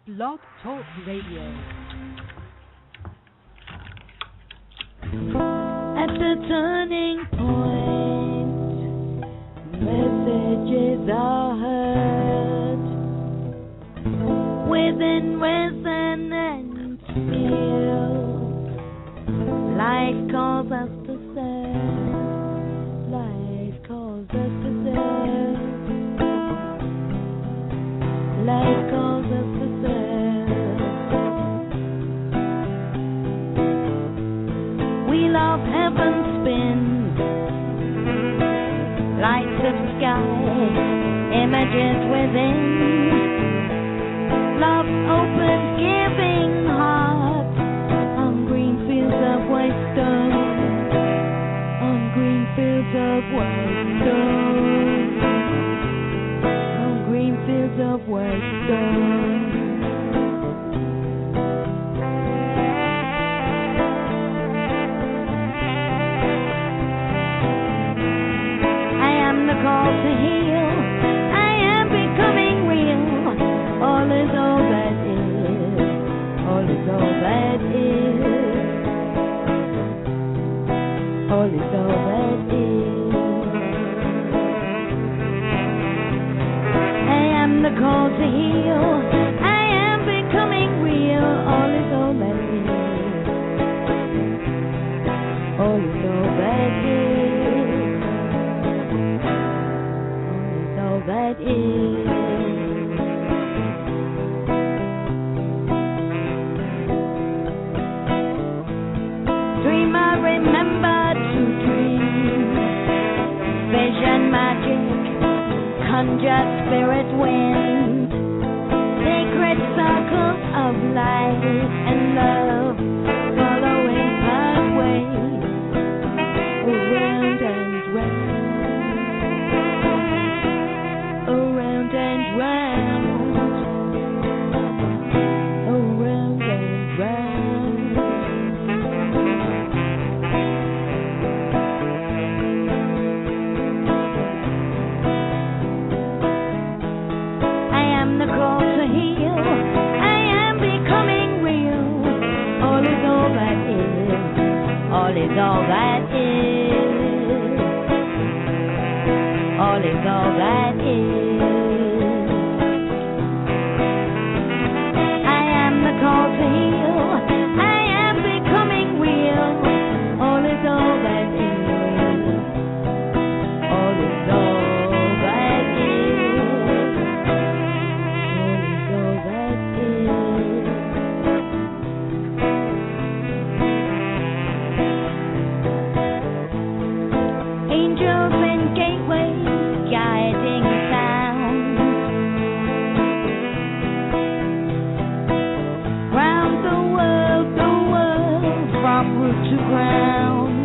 Blog Talk Radio. At the turning point, messages are heard within resonance field. Life calls us to serve. Life calls us to serve. Life calls us to serve. Wheel of heaven spins, lights of sky, images within. Love opens, giving heart on green fields of white stone. On green fields of white stone. On green fields of white stone. Call to heal, I am becoming real. All is all that is, all is all that is, all is all that is. I am the call to heal, I am becoming real. All is all that is, all is all that is. That is. Dreamer, remember to dream. Vision, magic, conjure spirit wind. Sacred circles of light and love, following pathways around and round. Around and round, around and round. I am the call to heal, I am becoming real. All is all that is, all is all that is, all is all that is. Call to heal, I am becoming real. All is all that is, all is all that is, all is all that is. Angels and gateways guiding sound. From root to ground,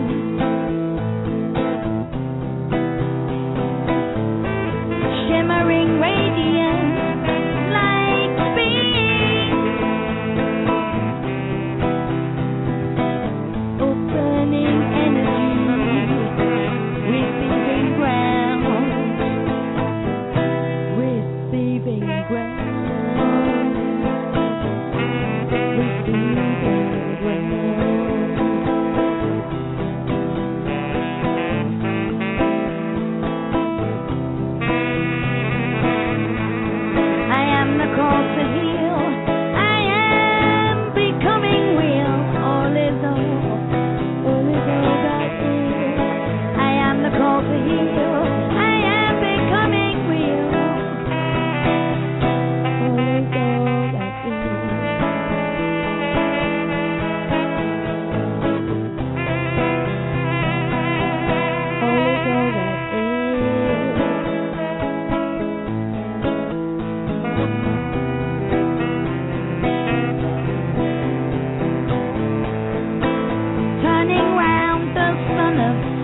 shimmering radiance like beams, opening energy, receiving ground, receiving ground, receiving ground. Call to heal, I am becoming real. All is all that is. I am the call to heal, I am becoming real. All is all that is. All is all that is.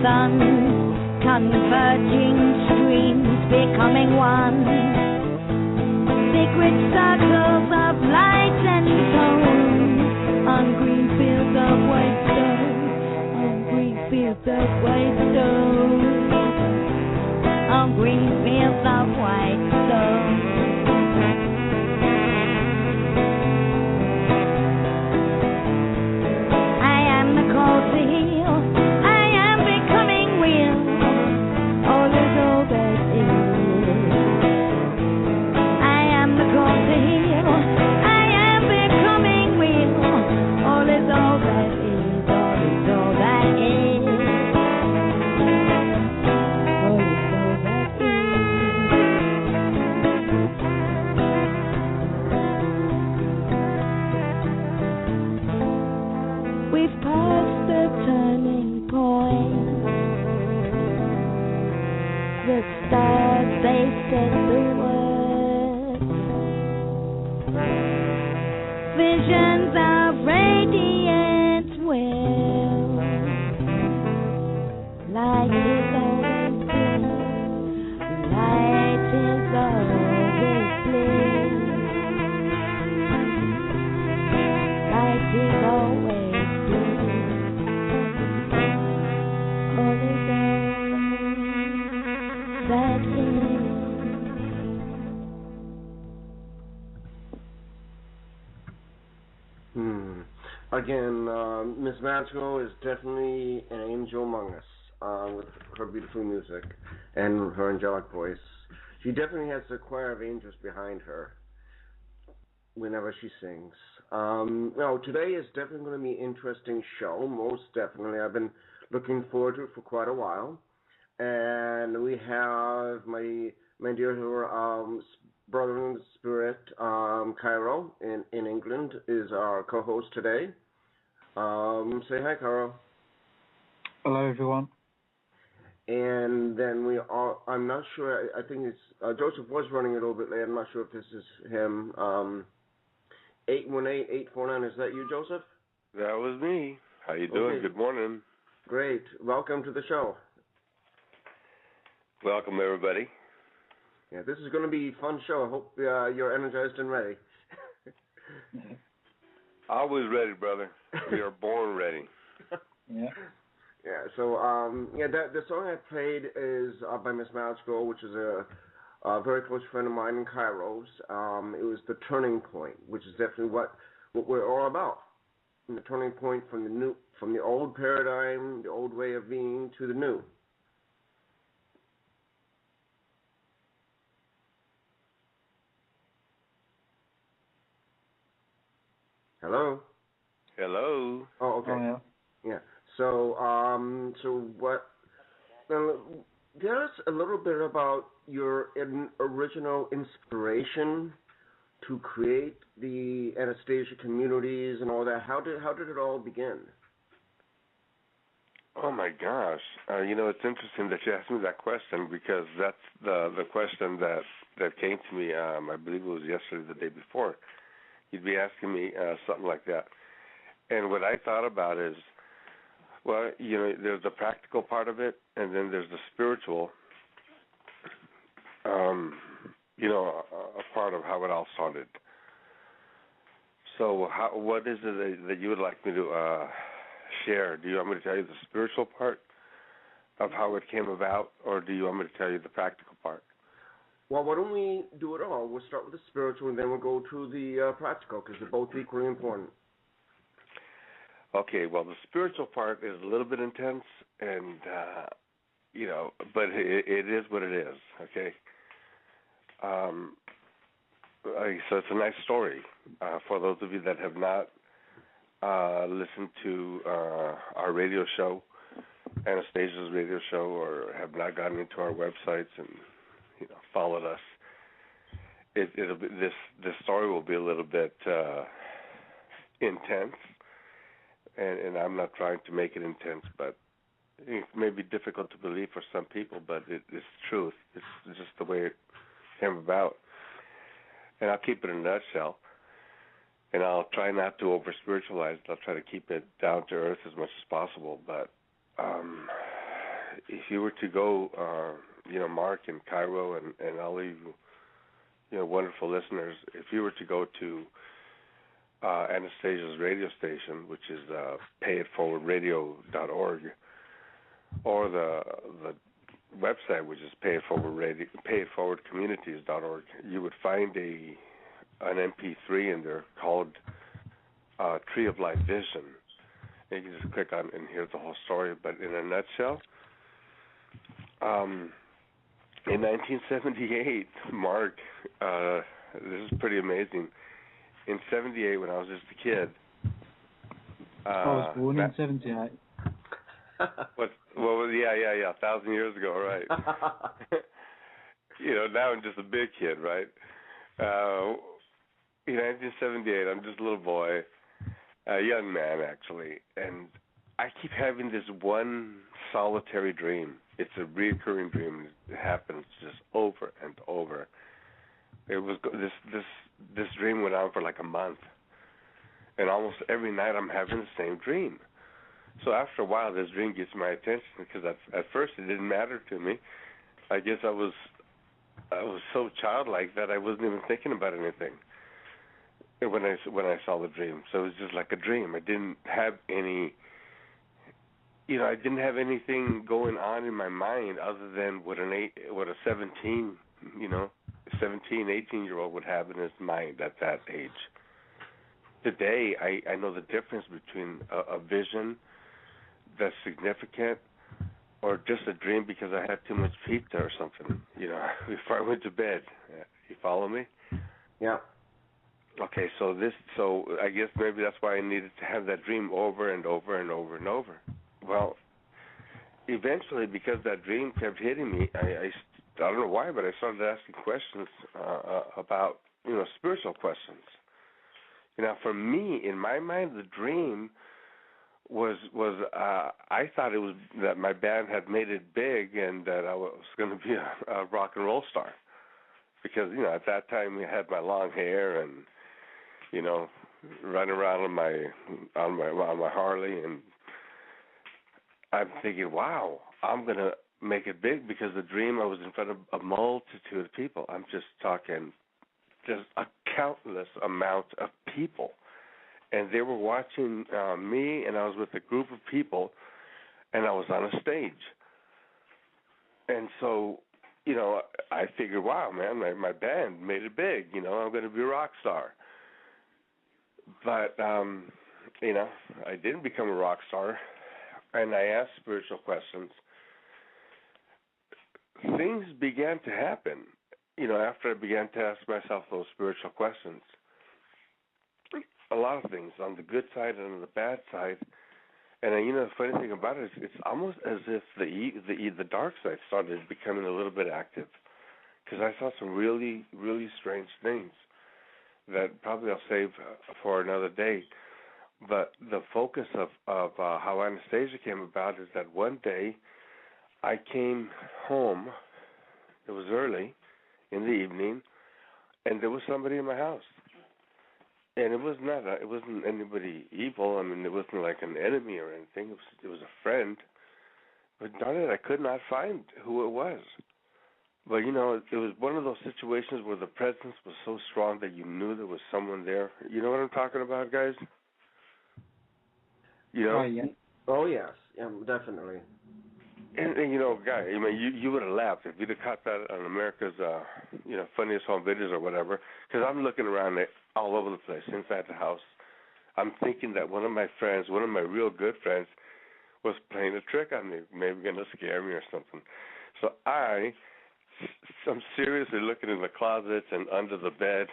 Suns, converging streams, becoming one. Sacred circles of light and tone, on green fields of white stone, on green fields of white stone, on green fields of white stone. visions of radiance will. Light is always blue. Light is always blue. Light is always blue. All is all that is. Again, Miss Magical is definitely an angel among us with her beautiful music and her angelic voice. She definitely has a choir of angels behind her whenever she sings. Today is definitely going to be an interesting show, most definitely. I've been looking forward to it for quite a while. And we have my dear brother in the spirit, Cairo in England, is our co-host today. Say hi, Cairo. Hello, everyone. And then I'm not sure, I think it's, Joseph was running a little bit late. I'm not sure if this is him. 818-849, is that you, Joseph? That was me. How you doing? Okay. Good morning. Great. Welcome to the show. Welcome, everybody. Yeah, this is going to be a fun show. I hope you're energized and ready. Always ready, brother. We are born ready. Yeah. Yeah. So, the song I played is by Miss Magical, which is a very close friend of mine in Cairo's. It was the turning point, which is definitely what we're all about. And the turning point from the old paradigm, the old way of being, to the new. Hello. Hello. Oh, okay. Oh, yeah. So, what? Tell us a little bit about your original inspiration to create the Anastasia communities and all that. How did it all begin? Oh my gosh. It's interesting that you asked me that question because that's the question that came to me. I believe it was yesterday, the day before. You'd be asking me something like that. And what I thought about is, well, there's the practical part of it, and then there's the spiritual, a part of how it all started. So what is it that you would like me to share? Do you want me to tell you the spiritual part of how it came about, or do you want me to tell you the practical part? Well, why don't we do it all? We'll start with the spiritual, and then we'll go to the practical, because they're both equally important. Okay, well, the spiritual part is a little bit intense, and, but it is what it is, okay? So it's a nice story for those of you that have not listened to our radio show, Anastasia's radio show, or have not gotten into our websites and followed us. It'll be this story will be a little bit intense, and I'm not trying to make it intense, but it may be difficult to believe for some people, but it's truth. It's just the way it came about. And I'll keep it in a nutshell, and I'll try not to over-spiritualize it. I'll try to keep it down to earth as much as possible. But if you were to go, Mark and Cairo and all of you, wonderful listeners, if you were to go to Anastasia's radio station, which is payitforwardradio.org, or the website, which is payitforwardcommunities.org, you would find an MP3 in there called Tree of Life Vision. And you can just click on and hear the whole story. But in a nutshell, in 1978, Mark, this is pretty amazing. In 78, when I was just a kid. I was born in 78. Well, yeah, 1,000 years ago, right? Now I'm just a big kid, right? In 1978, I'm just a little boy, a young man, actually, and I keep having this one solitary dream. It's a recurring dream. It happens just over and over. It was this dream went on for like a month, and almost every night I'm having the same dream. So after a while, this dream gets my attention because at first it didn't matter to me. I guess I was so childlike that I wasn't even thinking about anything when I saw the dream. So it was just like a dream. I didn't have any, I didn't have anything going on in my mind other than what a 17, 18-year-old would have in his mind at that age. Today, I know the difference between a vision that's significant or just a dream because I had too much pizza or something, before I went to bed. You follow me? Yeah. Okay, so I guess maybe that's why I needed to have that dream over and over and over and over. Well, eventually, because that dream kept hitting me, I don't know why, but I started asking questions about, spiritual questions. For me, in my mind, the dream was I thought it was that my band had made it big and that I was going to be a rock and roll star, because at that time I had my long hair and running around on my Harley, and I'm thinking, wow, I'm going to make it big, because the dream I was in front of a multitude of people. I'm just talking just a countless amount of people. And they were watching me, and I was with a group of people, and I was on a stage. And so, I figured, wow, man, my band made it big. I'm going to be a rock star. But, I didn't become a rock star, and I asked spiritual questions. Things began to happen, after I began to ask myself those spiritual questions. A lot of things, on the good side and on the bad side. And the funny thing about it is, it's almost as if the dark side started becoming a little bit active, because I saw some really, really strange things that probably I'll save for another day. But the focus of how Anastasia came about is that one day I came home. It was early in the evening, and there was somebody in my house. And it wasn't anybody evil. I mean, it wasn't like an enemy or anything. It was a friend. But darn it, I could not find who it was. But, it was one of those situations where the presence was so strong that you knew there was someone there. You know what I'm talking about, guys? Oh, yeah. Oh, yes. Yeah, definitely. And Guy, you would have laughed if you'd have caught that on America's, funniest home videos or whatever, because I'm looking around all over the place, inside the house. I'm thinking that one of my real good friends, was playing a trick on me, maybe going to scare me or something. So I'm seriously looking in the closets and under the bed.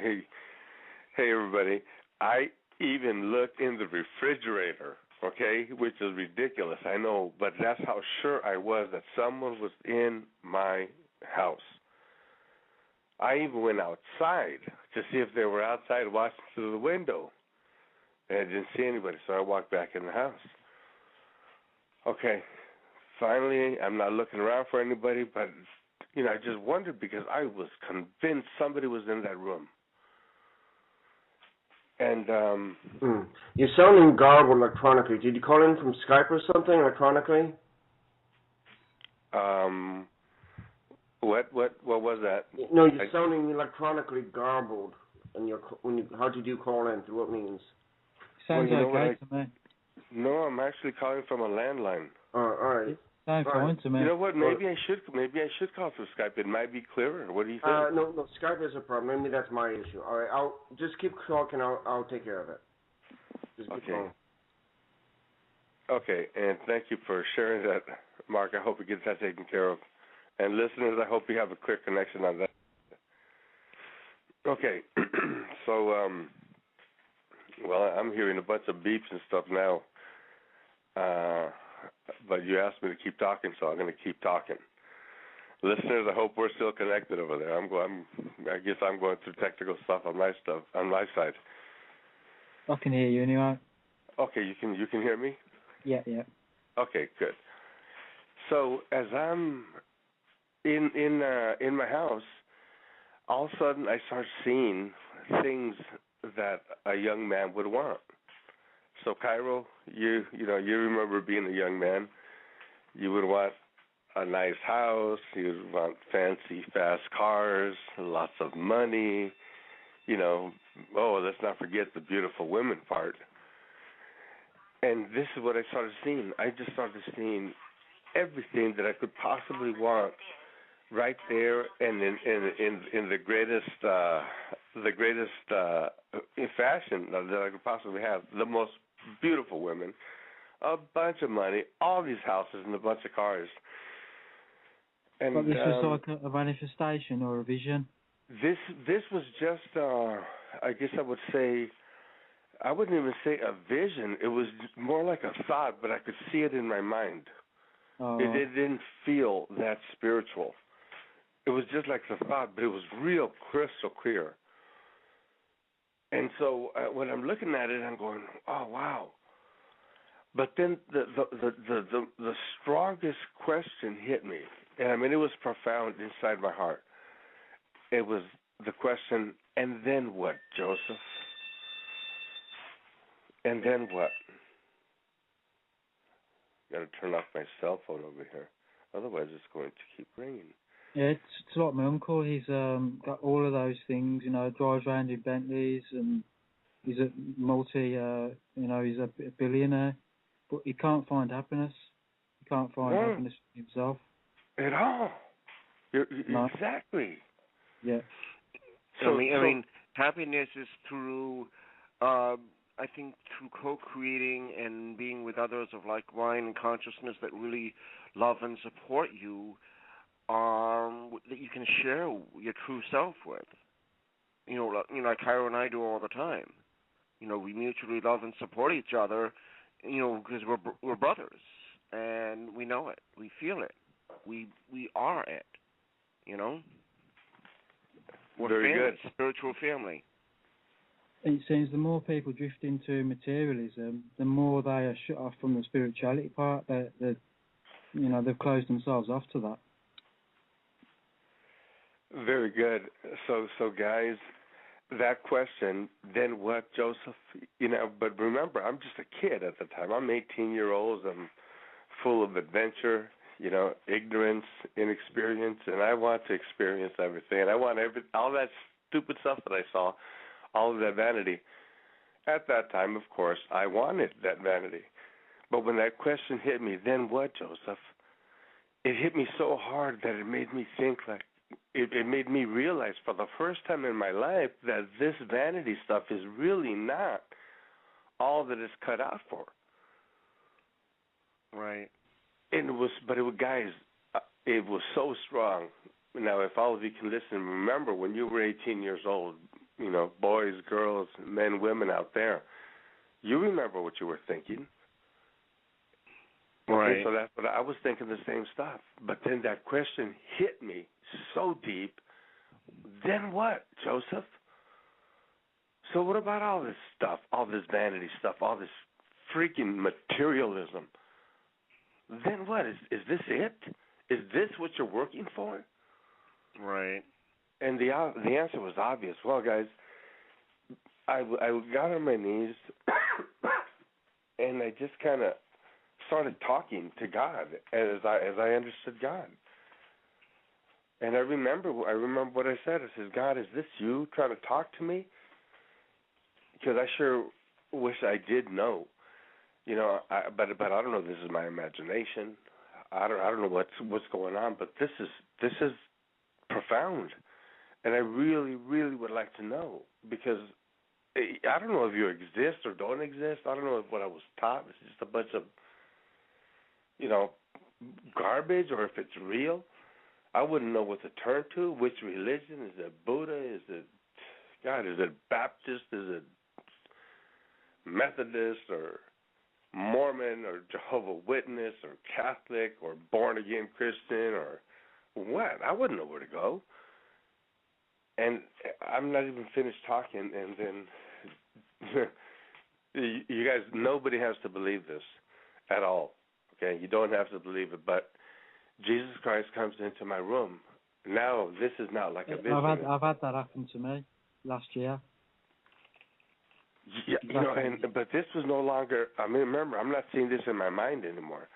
Hey, everybody, I even looked in the refrigerator. Okay, which is ridiculous, I know, but that's how sure I was that someone was in my house. I even went outside to see if they were outside watching through the window, and I didn't see anybody, so I walked back in the house. Okay, finally, I'm not looking around for anybody, but, I just wondered, because I was convinced somebody was in that room. And You're sounding garbled electronically. Did you call in from Skype or something electronically? What was that? No, you're sounding electronically garbled. And how did you call in? Through what means? Sounds okay to me. No, I'm actually calling from a landline. All right. Sounds fine to me. You know what? Maybe I should call through Skype. It might be clearer. What do you think? No, Skype is a problem. Maybe that's my issue. All right, I'll just keep talking. I'll take care of it. Just keep going. Okay, and thank you for sharing that, Mark. I hope it gets that taken care of. And listeners, I hope you have a quick connection on that. Okay, so I'm hearing a bunch of beeps and stuff now. But you asked me to keep talking, so I'm going to keep talking. Listeners, I hope we're still connected over there. I guess I'm going through technical stuff on my side. I can hear you anyway. Okay, you can hear me? Yeah. Okay, good. So as I'm in my house, all of a sudden I start seeing things that a young man would want. So Cairo, you remember being a young man. You would want a nice house. You would want fancy, fast cars, lots of money. Let's not forget the beautiful women part. And this is what I started seeing. I just started seeing everything that I could possibly want right there, and in the greatest in fashion that I could possibly have. The most beautiful women, a bunch of money, all these houses, and a bunch of cars. And but this was like a manifestation or a vision? This was just, I guess I would say, I wouldn't even say a vision. It was more like a thought, but I could see it in my mind. Oh. It didn't feel that spiritual. It was just like the thought, but it was real crystal clear. And so when I'm looking at it, I'm going, oh, wow. But then the strongest question hit me, and I mean it was profound inside my heart. It was the question, and then what, Joseph? And then what? Got to turn off my cell phone over here, otherwise it's going to keep ringing. Yeah, it's like my uncle. He's got all of those things. Drives around in Bentleys, and he's a he's a billionaire. But he can't find happiness. He can't find happiness for himself. At all. No. Exactly. Yeah. So, I mean, happiness is through, I think, through co-creating and being with others of like mind and consciousness that really love and support you, that you can share your true self with. Like Cairo and I do all the time. We mutually love and support each other. Because we're brothers, and we know it, we feel it, we are it. We're very family, good. Spiritual family. It seems the more people drift into materialism, the more they are shut off from the spirituality part. They've closed themselves off to that. Very good. So guys, that question, then what, Joseph? But remember, I'm just a kid at the time. I'm 18-year-old. I'm full of adventure, ignorance, inexperience, and I want to experience everything. And I want all that stupid stuff that I saw, all of that vanity. At that time, of course, I wanted that vanity. But when that question hit me, then what, Joseph? It hit me so hard that it made me think like, it made me realize for the first time in my life that this vanity stuff is really not all that it's cut out for. Right. And guys, it was so strong. Now, if all of you can listen, remember when you were 18 years old, boys, girls, men, women out there, you remember what you were thinking. Right. Okay, so that's what I was thinking, the same stuff. But then that question hit me so deep. Then what, Joseph? So what about all this stuff, all this vanity stuff, all this freaking materialism? Then what? Is this it? Is this what you're working for? Right. And the answer was obvious. Well, guys, I got on my knees and I just kind of started talking to God as I understood God. And I remember what I said. I said, God, is this you trying to talk to me? Because I sure wish I did know. But I don't know if this is my imagination. I don't know what's going on, but this is profound. And I really, really would like to know, because I don't know if you exist or don't exist. I don't know if what I was taught is just a bunch of, garbage, or if it's real. I wouldn't know what to turn to. Which religion? Is it Buddha? Is it Baptist? Is it Methodist or Mormon or Jehovah's Witness or Catholic or born-again Christian or what? I wouldn't know where to go. And I'm not even finished talking, and then you guys, nobody has to believe this at all. Okay, you don't have to believe it, but Jesus Christ comes into my room. Now, this is not like a vision. I've had that happen to me last year. Yeah, but this was no longer. I mean, remember, I'm not seeing this in my mind anymore,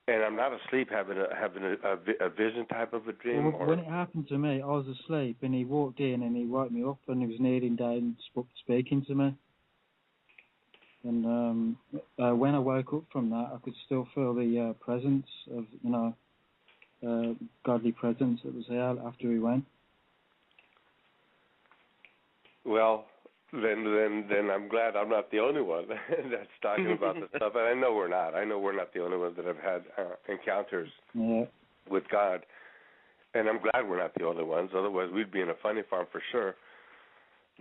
and I'm not asleep having a vision type of a dream. Well, when it happened to me, I was asleep, and he walked in and he woke me up, and he was kneeling down, speaking to me. And when I woke up from that, I could still feel the presence of, godly presence that was there after he went. Well, then I'm glad I'm not the only one that's talking about this stuff. And I know we're not. I know we're not the only ones that have had encounters with God. And I'm glad we're not the only ones. Otherwise, we'd be in a funny farm for sure.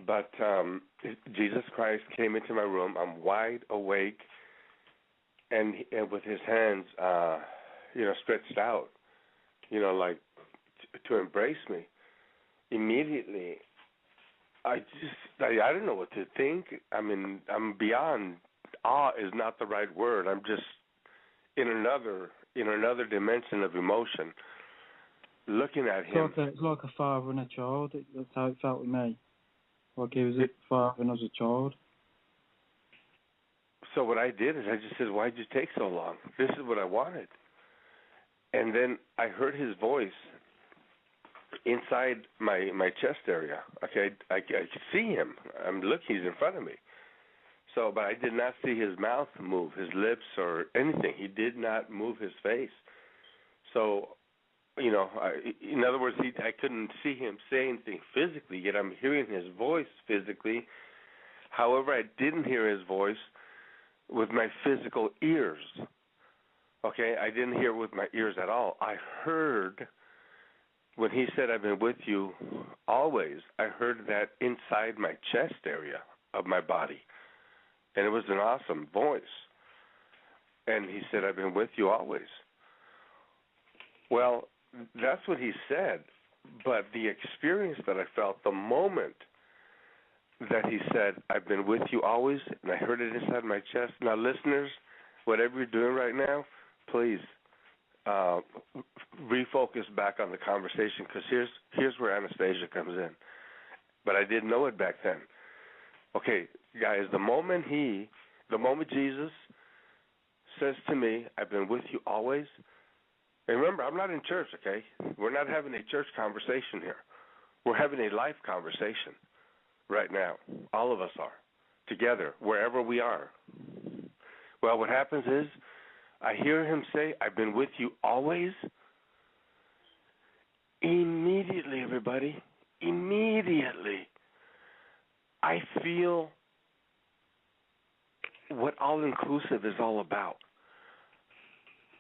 But Jesus Christ came into my room. I'm wide awake, and with his hands, stretched out, like to embrace me. Immediately, I don't know what to think. I mean, I'm beyond awe is not the right word. I'm just in another dimension of emotion, looking at him. It's like a father and a child. That's how it felt with me. Like he was a father and I was a child. So what I did is I just said, "Why'd you take so long? This is what I wanted." And then I heard his voice inside my chest area. Okay, I could see him. I'm looking, he's in front of me. So, but I did not see his mouth move, his lips or anything. He did not move his face. So, in other words, I couldn't see him say anything physically, yet I'm hearing his voice physically. However, I didn't hear his voice with my physical ears. Okay, I didn't hear it with my ears at all. I heard when he said, "I've been with you always," I heard that inside my chest area of my body. And it was an awesome voice. And he said, "I've been with you always." Well, that's what he said. But the experience that I felt the moment that he said, "I've been with you always," and I heard it inside my chest. Now, listeners, whatever you're doing right now, please refocus back on the conversation, because here's where Anastasia comes in. But I didn't know it back then. Okay, guys, the moment Jesus says to me, "I've been with you always," and remember, I'm not in church, okay? We're not having a church conversation here. We're having a life conversation right now. All of us are, together, wherever we are. Well, what happens is, I hear him say, "I've been with you always." Immediately, everybody, I feel what all-inclusive is all about.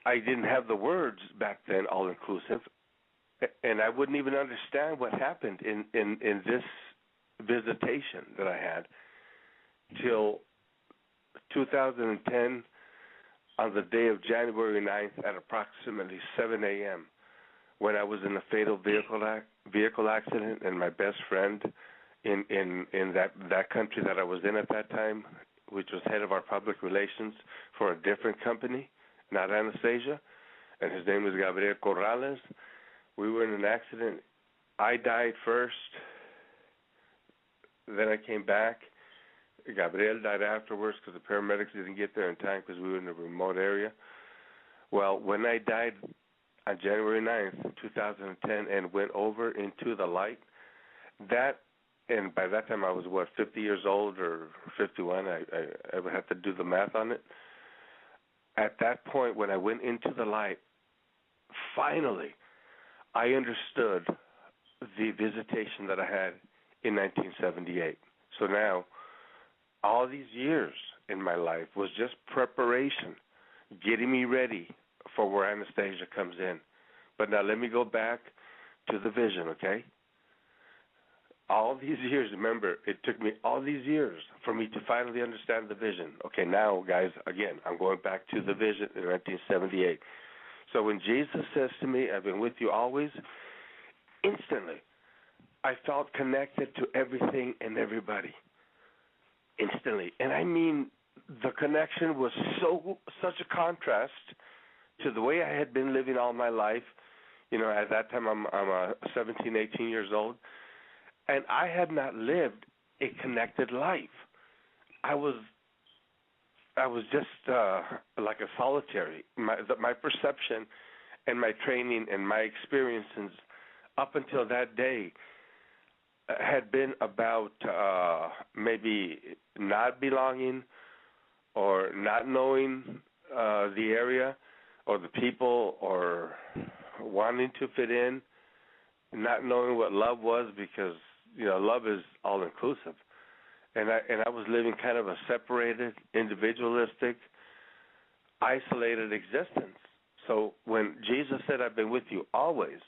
I didn't have the words back then, all-inclusive, and I wouldn't even understand what happened in this visitation that I had till 2010 on the day of January 9th at approximately 7 a.m. when I was in a fatal vehicle accident, and my best friend in that country that I was in at that time, which was head of our public relations for a different company, not Anastasia, and his name was Gabriel Corrales. We were in an accident. I died first. Then I came back. Gabriel died afterwards because the paramedics didn't get there in time because we were in a remote area. Well, when I died on January 9th, 2010, and went over into the light, and by that time I was, 50 years old or 51? I would have to do the math on it. At that point, when I went into the light, finally, I understood the visitation that I had in 1978. So now, all these years in my life was just preparation, getting me ready for where Anastasia comes in. But now let me go back to the vision, okay? All these years, remember, it took me all these years for me to finally understand the vision. Okay, now, guys, again, I'm going back to the vision in 1978. So when Jesus says to me, "I've been with you always," instantly, I felt connected to everything and everybody. Instantly. And I mean, the connection was such a contrast to the way I had been living all my life. At that time, I'm 17, 18 years old. And I had not lived a connected life. I was just like a solitary. My perception and my training and my experiences up until that day had been about maybe not belonging or not knowing the area or the people or wanting to fit in, not knowing what love was, because love is all inclusive. And I was living kind of a separated, individualistic, isolated existence. So when Jesus said, "I've been with you always,"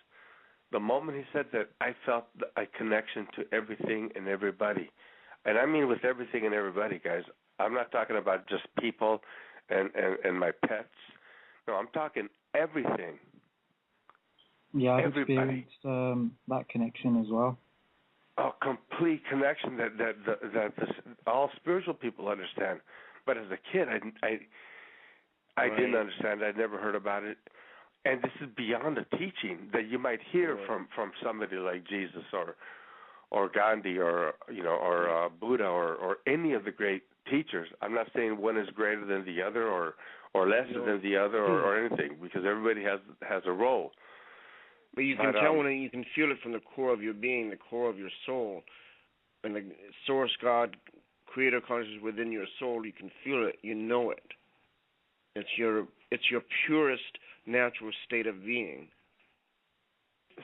the moment he said that, I felt a connection to everything and everybody. And I mean with everything and everybody, guys. I'm not talking about just people and my pets. No, I'm talking everything. Yeah, I've Everybody. experienced that connection as well. A complete connection that all spiritual people understand. But as a kid, I didn't understand. I'd never heard about it. And this is beyond a teaching that you might hear from somebody like Jesus or Gandhi or Buddha or any of the great teachers. I'm not saying one is greater than the other or lesser than the other or anything, because everybody has a role. But you can tell when you can feel it from the core of your being, the core of your soul, and the source God, creator consciousness within your soul. You can feel it. You know it. It's your purest natural state of being.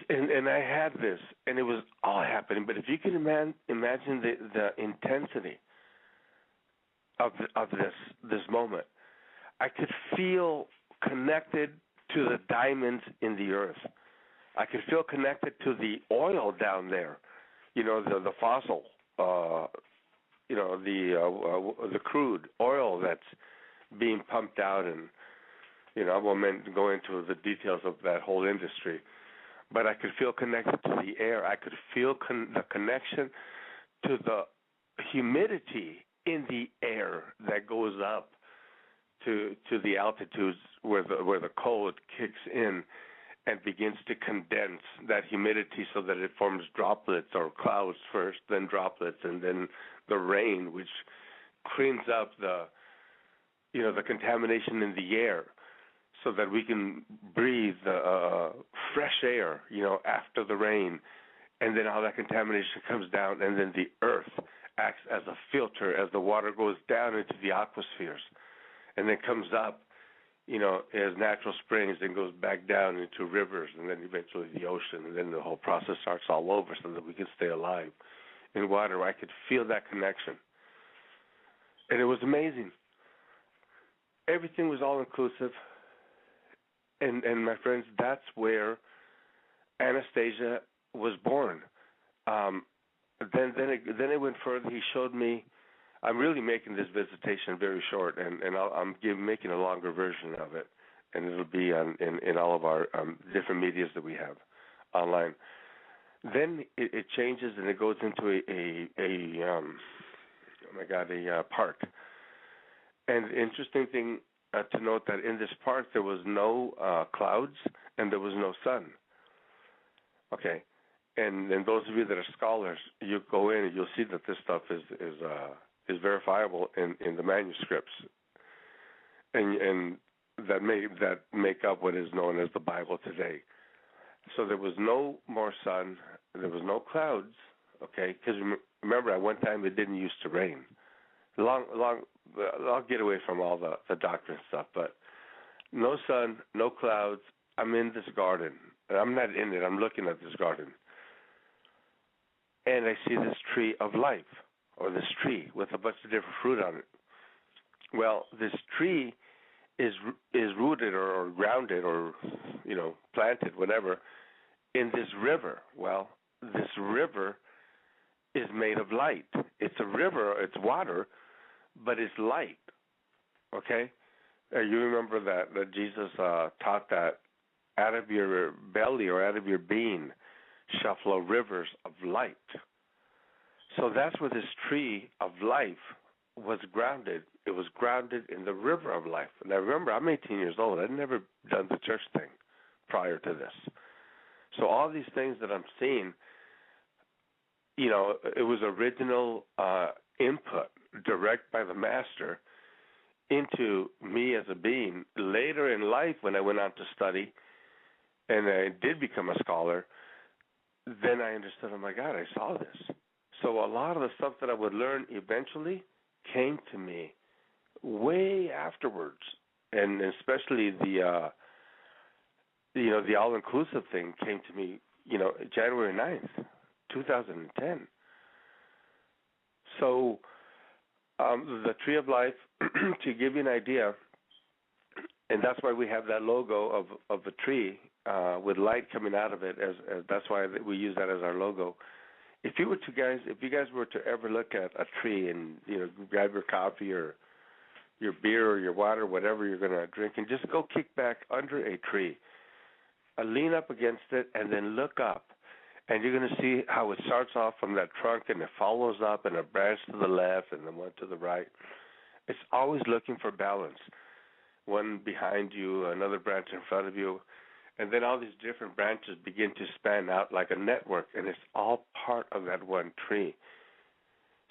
And I had this, and it was all happening. But if you can imagine the intensity of this moment, I could feel connected to the diamonds in the earth. I could feel connected to the oil down there, the fossil, the crude oil that's being pumped out, and I won't go into the details of that whole industry, but I could feel connected to the air. I could feel the connection to the humidity in the air that goes up to the altitudes where the cold kicks in and begins to condense that humidity so that it forms droplets or clouds first, then droplets, and then the rain, which cleans up the contamination in the air so that we can breathe fresh air, after the rain. And then all that contamination comes down, and then the earth acts as a filter as the water goes down into the aquifers and then comes up, as natural springs, and goes back down into rivers, and then eventually the ocean, and then the whole process starts all over so that we can stay alive in water. I could feel that connection. And it was amazing. Everything was all-inclusive. And my friends, that's where Anastasia was born. Then it went further. He showed me. I'm really making this visitation very short, and I'm making a longer version of it, and it'll be in all of our different medias that we have online. Then it changes, and it goes into a park. And the interesting thing to note that in this park there was no clouds and there was no sun. Okay, and those of you that are scholars, you go in and you'll see that this stuff is verifiable in the manuscripts, and that make up what is known as the Bible today. So there was no more sun, there was no clouds. Okay, because remember at one time it didn't used to rain. I'll get away from all the doctrine stuff, but no sun, no clouds. I'm in this garden. I'm not in it. I'm looking at this garden, and I see this tree of life, or this tree with a bunch of different fruit on it. Well, this tree is rooted or grounded or planted, whatever, in this river. Well, this river is made of light. It's a river. It's water, but it's light. Okay, you remember that Jesus taught that out of your belly or out of your being shall flow rivers of light. So that's where this tree of life was grounded. It was grounded in the river of life. Now remember, I'm 18 years old. I'd never done the church thing prior to this. So all these things that I'm seeing, it was original input, direct by the master into me as a being. Later in life, when I went on to study and I did become a scholar, then I understood, oh my God, I saw this. So a lot of the stuff that I would learn eventually came to me way afterwards, and especially the the all-inclusive thing came to me, January 9th, 2010. So the Tree of Life, to give you an idea, and that's why we have that logo of a tree with light coming out of it. As that's why we use that as our logo. If you guys were to ever look at a tree and grab your coffee or your beer or your water, whatever you're going to drink, and just go kick back under a tree, lean up against it, and then look up, and you're going to see how it starts off from that trunk and it follows up and a branch to the left and then one to the right. It's always looking for balance. One behind you, another branch in front of you, and then all these different branches begin to span out like a network, and it's all part of that one tree.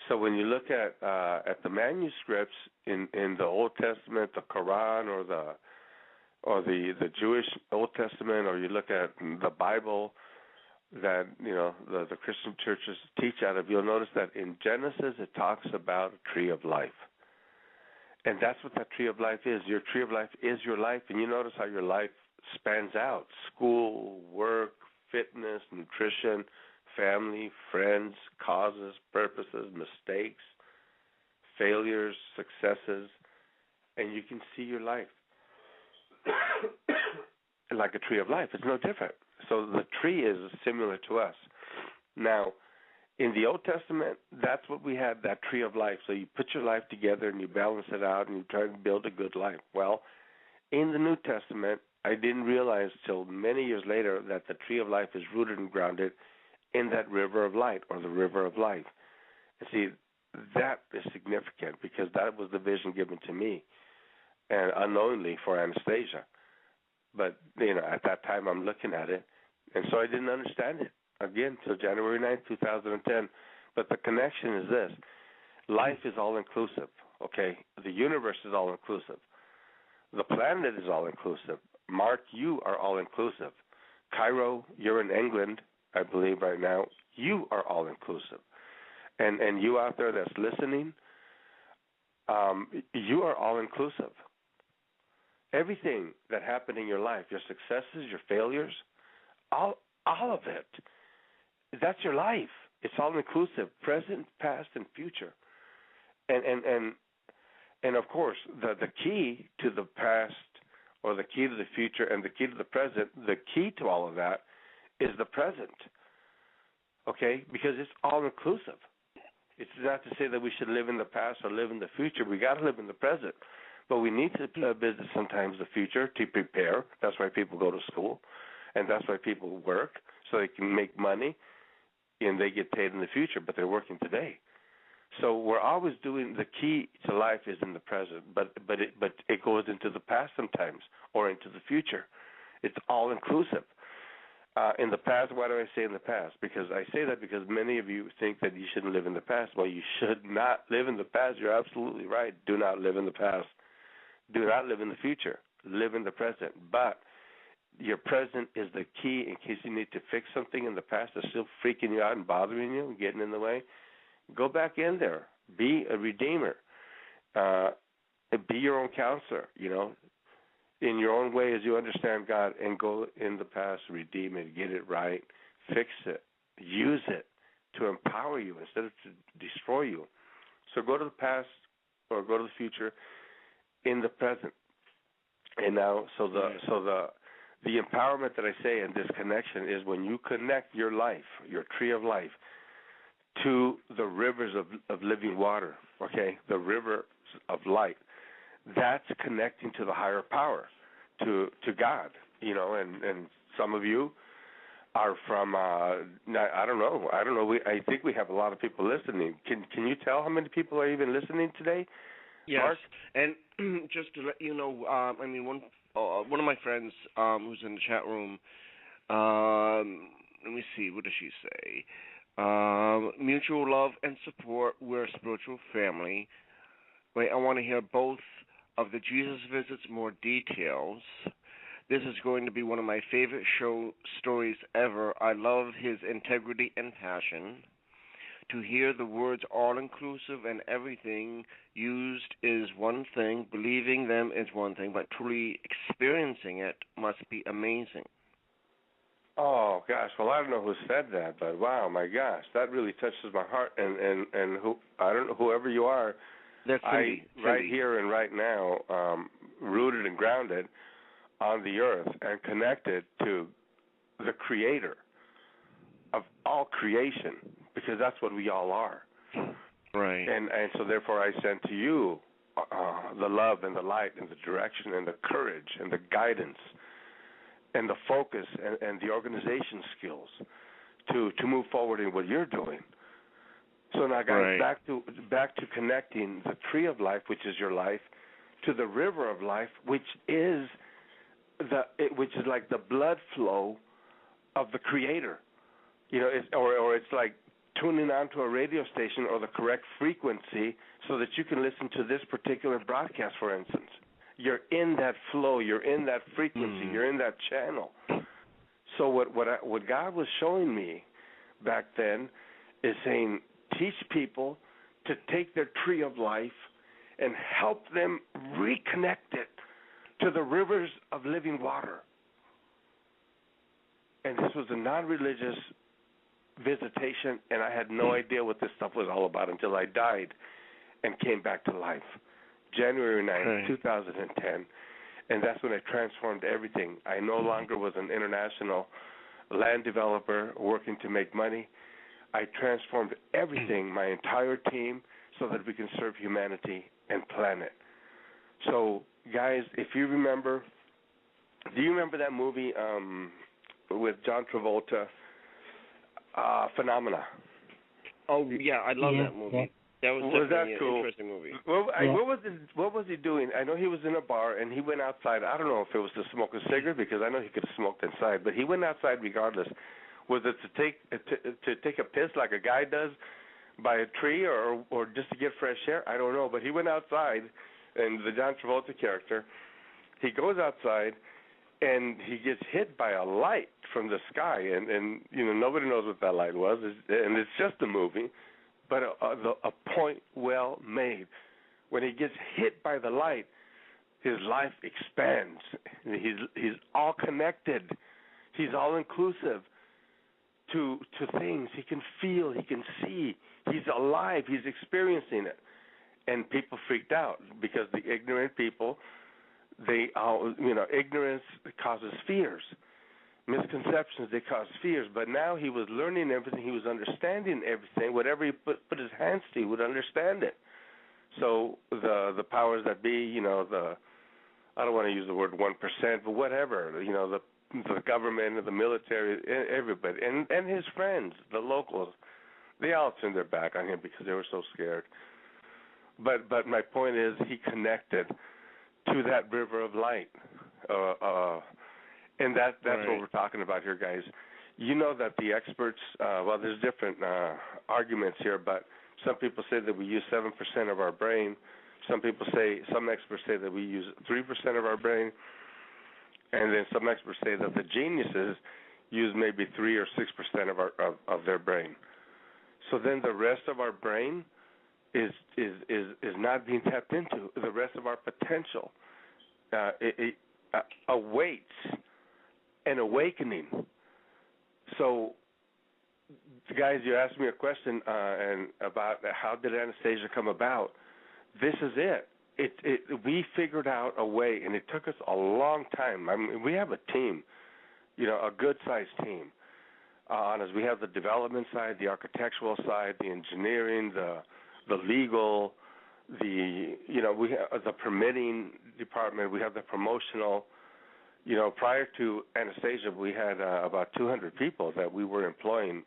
So when you look at the manuscripts in the Old Testament, the Quran, or the Jewish Old Testament, or you look at the Bible that the Christian churches teach out of, you'll notice that in Genesis it talks about a tree of life. And that's what that tree of life is. Your tree of life is your life, and you notice how your life spans out: school, work, fitness, nutrition, family, friends, causes, purposes, mistakes, failures, successes, and you can see your life like a tree of life. It's no different. So the tree is similar to us. Now, in the Old Testament, that's what we had, that tree of life. So you put your life together and you balance it out and you try to build a good life. Well, in the New Testament, I didn't realize till many years later that the tree of life is rooted and grounded in that river of light, or the river of life. And see, that is significant because that was the vision given to me, and unknowingly for Anastasia. But, at that time I'm looking at it, and so I didn't understand it, again, till January 9th, 2010. But the connection is this: life is all-inclusive, okay? The universe is all-inclusive. The planet is all-inclusive. Mark, you are all-inclusive. Cairo, you're in England, I believe right now. You are all-inclusive. And you out there that's listening, you are all-inclusive. Everything that happened in your life, your successes, your failures, all of it, that's your life. It's all-inclusive, present, past, and future. And of course, the key to the past, or the key to the future, and the key to the present, the key to all of that is the present, okay? Because it's all-inclusive. It's not to say that we should live in the past or live in the future. We got to live in the present. But we need to visit sometimes the future to prepare. That's why people go to school, and that's why people work, so they can make money, and they get paid in the future, but they're working today. So we're always doing, the key to life is in the present, but it goes into the past sometimes, or into the future. It's all-inclusive. In the past, why do I say in the past? Because I say that because many of you think that you shouldn't live in the past. Well, you should not live in the past. You're absolutely right. Do not live in the past. Do not live in the future. Live in the present. But your present is the key in case you need to fix something in the past that's still freaking you out and bothering you and getting in the way. Go back in there. Be a redeemer. Be your own counselor, in your own way as you understand God, and go in the past, redeem it, get it right, fix it, use it to empower you instead of to destroy you. So go to the past or go to the future in the present. And now, so the empowerment that I say in this connection is when you connect your life, your tree of life, to the rivers of living water, okay, the rivers of light. That's connecting to the higher power, to God, and some of you are from, I don't know. I think we have a lot of people listening. Can you tell how many people are even listening today? Yes, Mark? And just to let you know, one of my friends who's in the chat room, let me see, what does she say? Mutual love and support. We're a spiritual family. Wait, I want to hear both of the Jesus visits, more details. This is going to be one of my favorite show stories ever. I love his integrity and passion. To hear the words all inclusive and everything used is one thing, believing them is one thing, but truly experiencing it must be amazing. Oh gosh, well I don't know who said that, but wow, my gosh, that really touches my heart. And who, I don't know, whoever you are, That's Cindy. right here and right now, rooted and grounded on the earth and connected to the Creator of all creation, because that's what we all are. Right. And so therefore I send to you the love and the light and the direction and the courage and the guidance and the focus and the organization skills to move forward in what you're doing. So now, guys, Right. back to connecting the tree of life, which is your life, to the river of life, which is like the blood flow of the Creator. You know, it's like tuning onto a radio station or the correct frequency so that you can listen to this particular broadcast, for instance. You're in that flow. You're in that frequency. You're in that channel. So what God was showing me back then is saying, teach people to take their tree of life and help them reconnect it to the rivers of living water. And this was a non-religious visitation, and I had no idea what this stuff was all about until I died and came back to life. January 9th, 2010, and that's when I transformed everything. I no longer was an international land developer working to make money. I transformed everything, my entire team, so that we can serve humanity and planet. So, guys, if you remember, do you remember that movie with John Travolta, Phenomena? Oh, yeah, I love that movie. Yeah. That was definitely an interesting movie. Well, what was he doing? I know he was in a bar, and he went outside. I don't know if it was to smoke a cigarette, because I know he could have smoked inside, but he went outside regardless. Was it to take a piss like a guy does by a tree, or just to get fresh air? I don't know, but he went outside, and the John Travolta character, he goes outside, and he gets hit by a light from the sky, and you know, nobody knows what that light was, and it's just a movie, but a point well made. When he gets hit by the light, his life expands. He's all connected. He's all inclusive to things. He can feel. He can see. He's alive. He's experiencing it. And people freaked out because the ignorant people, ignorance causes fears. Misconceptions, they cause fears. But now he was learning everything. He was understanding everything. Whatever he put his hands to, he would understand it. So the powers that be, I don't want to use the word 1%, but whatever, the government, the military, everybody, and his friends, the locals, they all turned their back on him because they were so scared. But my point is, he connected to that river of light. And that's right. what we're talking about here, guys. You know that the experts, there's different arguments here, but some people say that we use 7% of our brain. Some experts say that we use 3% of our brain. And then some experts say that the geniuses use maybe 3 or 6% of their brain. So then the rest of our brain is not being tapped into. The rest of our potential it awaits an awakening. So, guys, you asked me a question and about how did Anastasia come about. This is it. We figured out a way, and it took us a long time. I mean, we have a team, a good-sized team. As we have the development side, the architectural side, the engineering, the legal, we have the permitting department. We have the promotional. Prior to Anastasia, we had about 200 people that we were employing.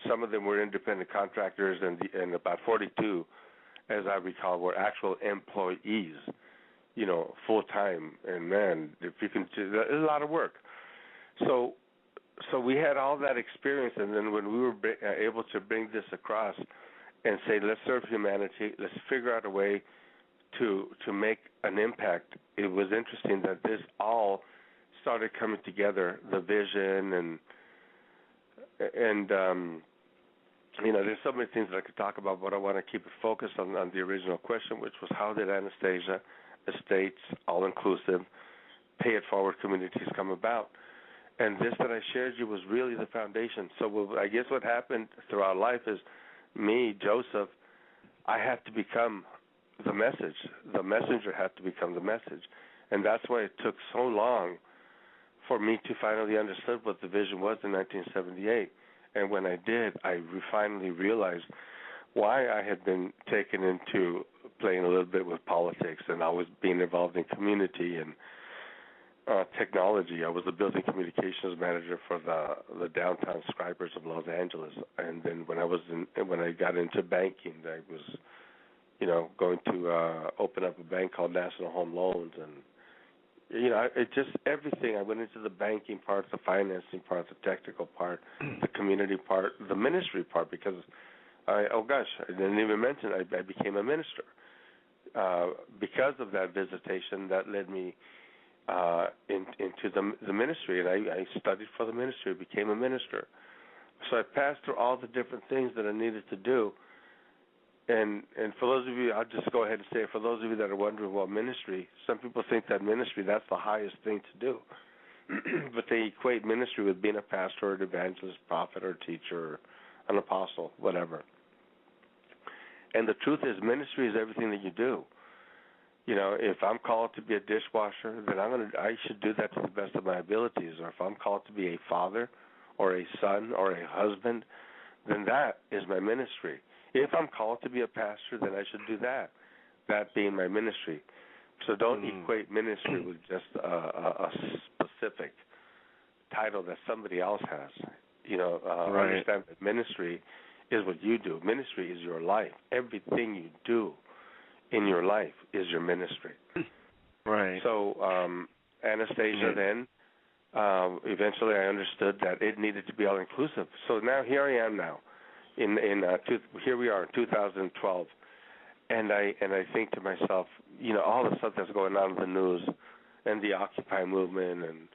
Some of them were independent contractors, and about 42, as I recall, were actual employees, full time. And man, if you can, it's a lot of work. So so we had all that experience, and then when we were able to bring this across and say, let's serve humanity, let's figure out a way to make an impact, it was interesting that this all started coming together, the vision and there's so many things that I could talk about, but I want to keep it focused on the original question, which was how did Anastasia Estates, all-inclusive, pay-it-forward communities come about? And this that I shared you was really the foundation. So I guess what happened throughout life is me, Joseph, I had to become the message. The messenger had to become the message. And that's why it took so long for me to finally understand what the vision was in 1978. And when I did, I finally realized why I had been taken into playing a little bit with politics and always being involved in community and technology. I was the building communications manager for the downtown scribers of Los Angeles. And then when I got into banking, I was, going to open up a bank called National Home Loans, and it just everything. I went into the banking part, the financing part, the technical part, the community part, the ministry part, because I didn't even mention I became a minister. Because of that visitation, that led me into the ministry, and I studied for the ministry, became a minister. So I passed through all the different things that I needed to do. And for those of you, I'll just go ahead and say, for those of you that are wondering what ministry, some people think that ministry, that's the highest thing to do. But they equate ministry with being a pastor or an evangelist, prophet or teacher, or an apostle, whatever. And the truth is, ministry is everything that you do. If I'm called to be a dishwasher, then I should do that to the best of my abilities. Or if I'm called to be a father or a son or a husband, then that is my ministry. If I'm called to be a pastor, then I should do that being my ministry. So don't equate ministry with just a specific title that somebody else has. Right. Understand that ministry is what you do. Ministry is your life. Everything you do in your life is your ministry. Right. So Anastasia then, eventually I understood that it needed to be all-inclusive. So now here I am now. Here we are in 2012, and I think to myself, all the stuff that's going on in the news, and the Occupy movement, and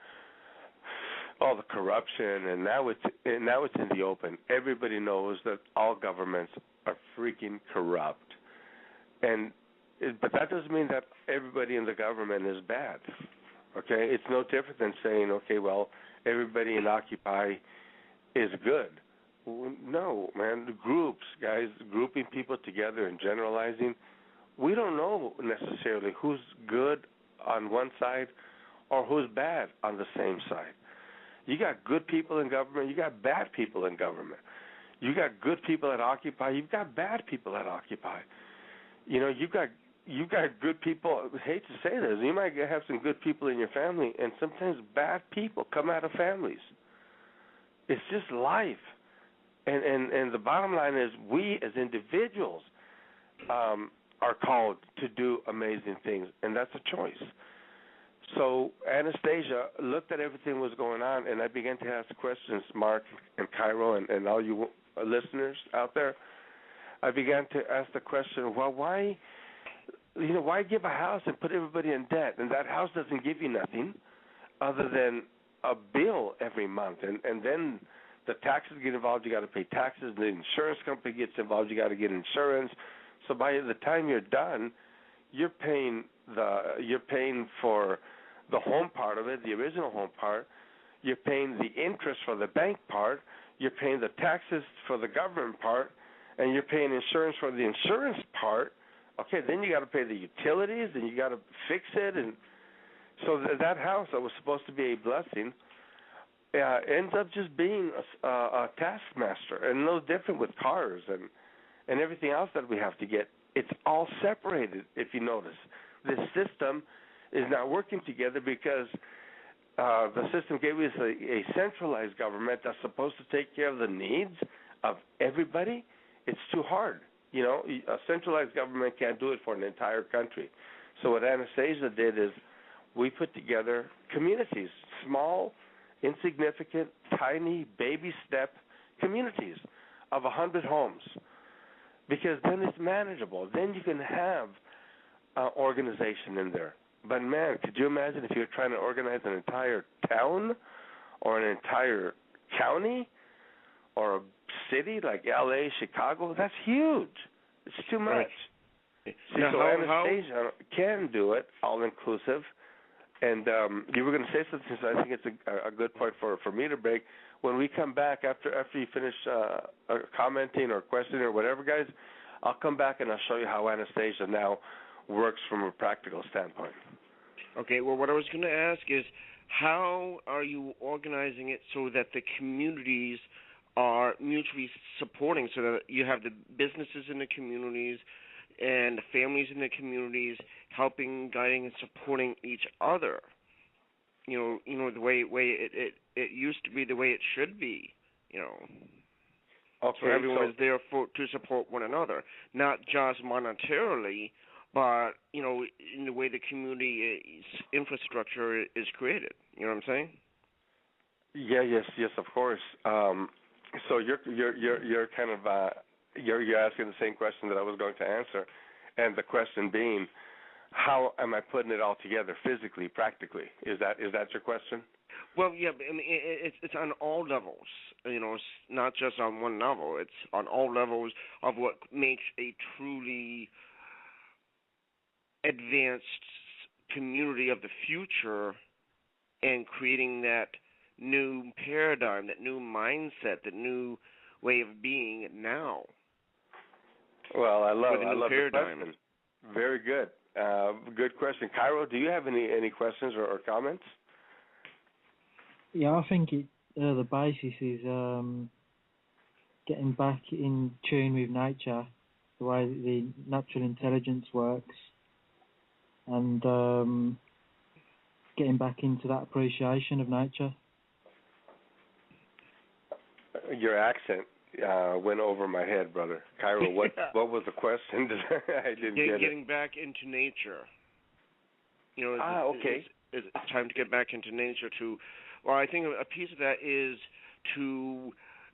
all the corruption, and now it's in the open. Everybody knows that all governments are freaking corrupt, but that doesn't mean that everybody in the government is bad. Okay, it's no different than saying, okay, well, everybody in Occupy is good. No, man, the groups, guys, grouping people together and generalizing, we don't know necessarily who's good on one side or who's bad on the same side. You got good people in government, you got bad people in government. You got good people at Occupy, you've got bad people at Occupy. You've got good people. I hate to say this, you might have some good people in your family, and sometimes bad people come out of families. It's just life. And the bottom line is, we as individuals are called to do amazing things, and that's a choice. So Anastasia looked at everything was going on, and I began to ask questions, Mark and Cairo and all you listeners out there. I began to ask the question, well, why give a house and put everybody in debt? And that house doesn't give you nothing other than a bill every month, and then the taxes get involved, you got to pay taxes. The insurance company gets involved, you got to get insurance. So by the time you're done, you're paying for the home part of it, the original home part. You're paying the interest for the bank part. You're paying the taxes for the government part, and you're paying insurance for the insurance part. Okay, then you got to pay the utilities, and you got to fix it, and so that house that was supposed to be a blessing ends up just being a taskmaster, and no different with cars and everything else that we have to get. It's all separated, if you notice. This system is not working together because the system gave us a centralized government that's supposed to take care of the needs of everybody. It's too hard. A centralized government can't do it for an entire country. So what Anastasia did is we put together communities, small insignificant, tiny, baby step communities of 100 homes, because then it's manageable. Then you can have organization in there. But man, could you imagine if you're trying to organize an entire town or an entire county or a city like L.A., Chicago? That's huge. It's too much. Right. See, Now, so Anastasia can do it, all-inclusive. And you were going to say something, so I think it's a good point for me to break. When we come back, after you finish commenting or questioning or whatever, guys, I'll come back and I'll show you how Anastasia now works from a practical standpoint. Okay, well, what I was going to ask is, how are you organizing it so that the communities are mutually supporting, so that you have the businesses in the communities and the families in the communities helping, guiding, and supporting each other? You know the way it used to be, the way it should be. Okay, so everyone is there to support one another, not just monetarily, but in the way the community infrastructure is created. You know what I'm saying? Yeah, yes, of course. So you're kind of you're asking the same question that I was going to answer, and the question being, how am I putting it all together physically, practically? Is that your question? Well, yeah, I mean, it's on all levels. It's not just on one level. It's on all levels of what makes a truly advanced community of the future, and creating that new paradigm, that new mindset, that new way of being now. Well, I love the paradigm. question. Very good. Good question. Cairo, do you have any questions or comments? Yeah, I think the basis is getting back in tune with nature, the way that the natural intelligence works, and getting back into that appreciation of nature. Your accent went over my head, brother. Cairo, what was the question? I didn't get it. Getting back into nature. Okay. It's time to get back into nature too. Well, I think a piece of that is to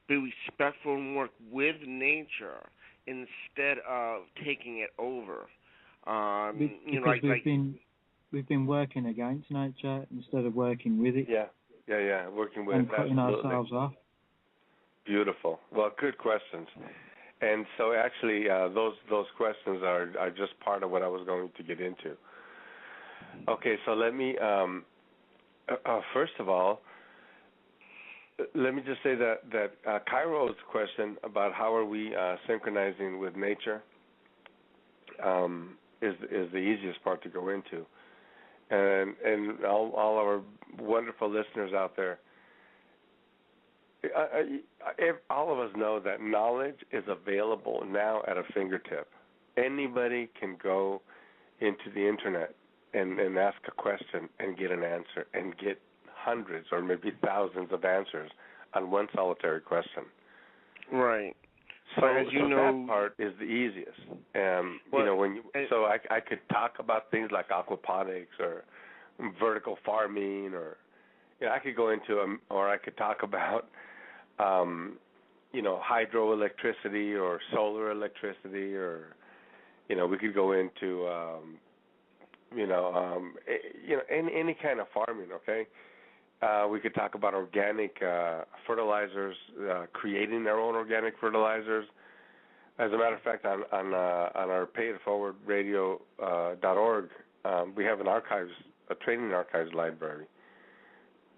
be respectful and work with nature instead of taking it over. Because we've been working against nature instead of working with it. Yeah, working with it. And cutting ourselves off. Beautiful. Well, good questions. And so actually, those questions are just part of what I was going to get into. Okay, so let me first of all, let me just say that Cairo's question about how are we synchronizing with nature is the easiest part to go into, and all our wonderful listeners out there. All of us know that knowledge is available now at a fingertip. Anybody can go into the internet and ask a question and get an answer, and get hundreds or maybe thousands of answers on one solitary question. Right. So, that part is the easiest. So I could talk about things like aquaponics or vertical farming, or I could go into or I could talk about hydroelectricity or solar electricity, or we could go into any kind of farming. Okay. We could talk about organic fertilizers, creating our own organic fertilizers. As a matter of fact, on our payitforwardradio.org, we have a training archives library,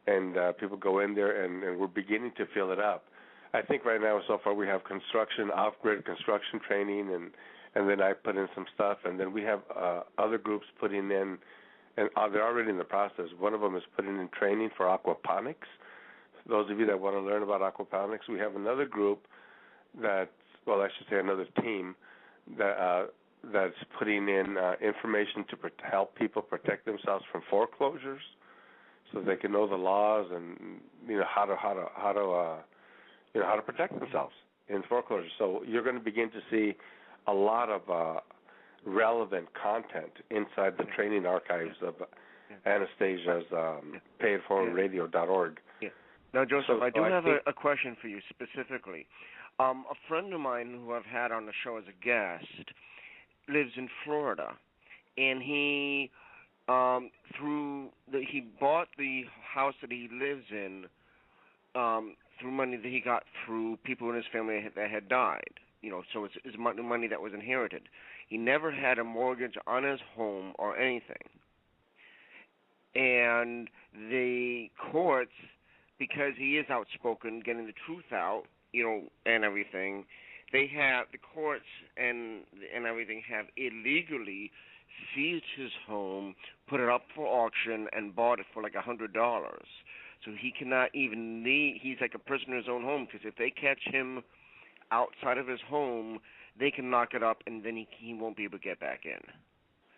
and people go in there, and we're beginning to fill it up. I think right now, so far, we have construction, off-grid construction training, and then I put in some stuff, and then we have other groups putting in. And they're already in the process. One of them is putting in training for aquaponics. Those of you that want to learn about aquaponics, we have another group another team that's putting in information to help people protect themselves from foreclosures, so they can know the laws and how to protect themselves in foreclosures. So you're going to begin to see a lot of relevant content inside the training archives of Anastasia's payitforwardradio.org. Now, Joseph, I do have think a question for you specifically. A friend of mine who I've had on the show as a guest lives in Florida, and he he bought the house that he lives in through money that he got through people in his family that had died. So it's money that was inherited. He never had a mortgage on his home or anything. And the courts, because he is outspoken, getting the truth out, and everything, the courts and everything have illegally seized his home, put it up for auction, and bought it for like $100. So he cannot even leave. He's like a prisoner in his own home, because if they catch him outside of his home, they can knock it up, and then he won't be able to get back in.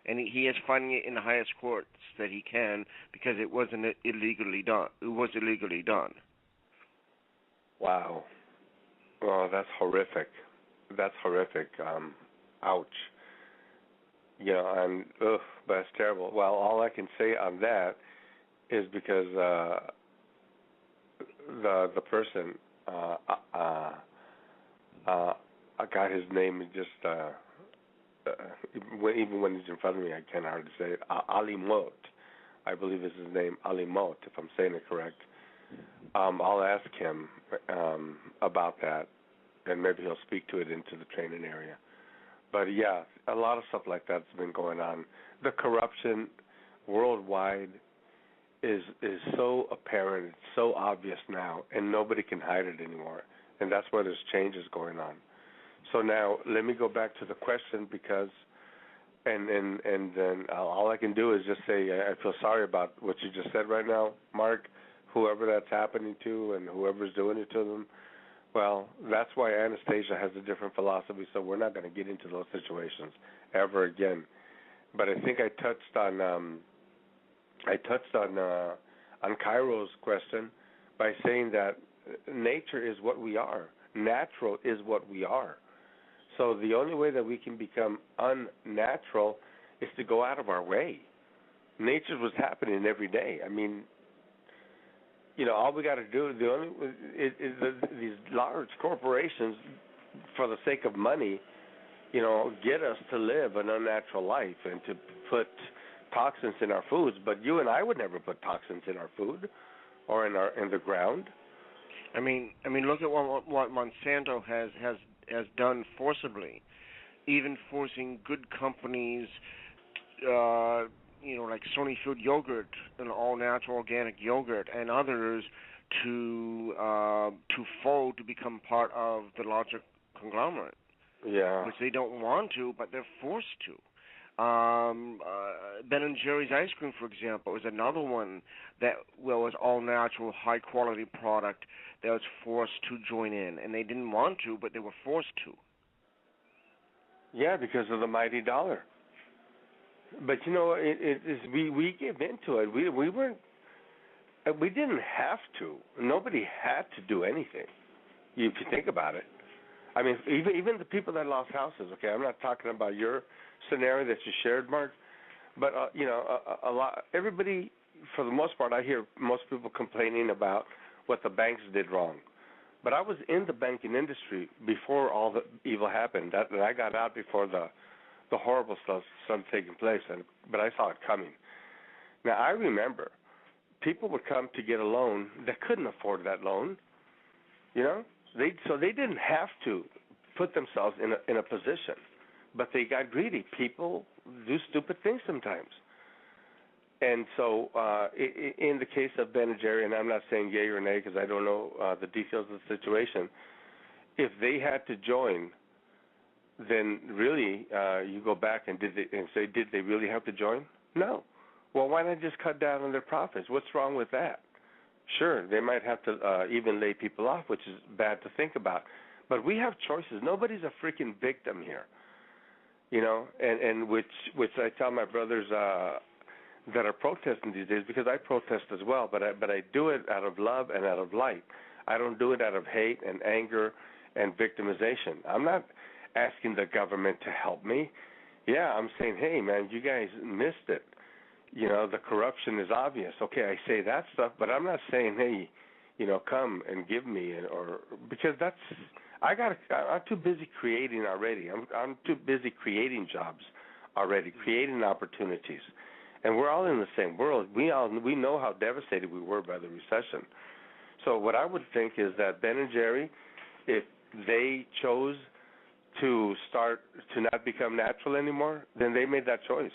And he is fighting it in the highest courts that he can, because it wasn't illegally done. It was illegally done. Wow. Oh, that's horrific. That's horrific. Ouch. And but it's terrible. Well, all I can say on that is because the person, I got his name just even when he's in front of me, I can't hardly say it. Ali Mot, I believe is his name, Ali Mot, if I'm saying it correct. I'll ask him about that, and maybe he'll speak to it into the training area. But yeah, a lot of stuff like that's been going on. The corruption worldwide is so apparent, it's so obvious now, and nobody can hide it anymore. And that's where there's changes going on. So now let me go back to the question, because, and then all I can do is just say I feel sorry about what you just said right now, Mark. Whoever that's happening to and whoever's doing it to them. Well, that's why Anastasia has a different philosophy, so we're not going to get into those situations ever again. But I think I touched on Cairo's question by saying that nature is what we are. Natural is what we are. So the only way that we can become unnatural is to go out of our way. Nature was happening every day. I mean, all we got to do is these large corporations, for the sake of money, get us to live an unnatural life and to put toxins in our foods. But you and I would never put toxins in our food or in the ground. I mean, look at what Monsanto has done forcibly, even forcing good companies, like Sony Food Yogurt, an all-natural organic yogurt, and others to fold to become part of the larger conglomerate. Yeah. Which they don't want to, but they're forced to. Ben and Jerry's ice cream, for example, is another one that was all-natural, high-quality product that was forced to join in, and they didn't want to, but they were forced to. Yeah, because of the mighty dollar. But we give into it. We didn't have to. Nobody had to do anything. If you think about it, I mean, even the people that lost houses. Okay, I'm not talking about your scenario that you shared, Mark. But a lot. Everybody, for the most part, I hear most people complaining about what the banks did wrong. But I was in the banking industry before all the evil happened. That I got out before the horrible stuff started taking place, but I saw it coming. Now, I remember people would come to get a loan that couldn't afford that loan, so they didn't have to put themselves in a position, but they got greedy. People do stupid things sometimes. And so in the case of Ben and Jerry, and I'm not saying yay or nay because I don't know the details of the situation, if they had to join, then really you go back and say, did they really have to join? No. Well, why not just cut down on their profits? What's wrong with that? Sure, they might have to even lay people off, which is bad to think about. But we have choices. Nobody's a freaking victim here, and which I tell my brothers that are protesting these days, because I protest as well, but I do it out of love and out of light. I don't do it out of hate and anger and victimization. I'm not asking the government to help me. Yeah, I'm saying, hey, man, you guys missed it. The corruption is obvious. Okay, I say that stuff, but I'm not saying, hey, come and give me, or because I'm too busy creating already. I'm too busy creating jobs already, creating opportunities, and we're all in the same world. We know how devastated we were by the recession. So what I would think is that Ben and Jerry, if they chose to start to not become natural anymore, then they made that choice.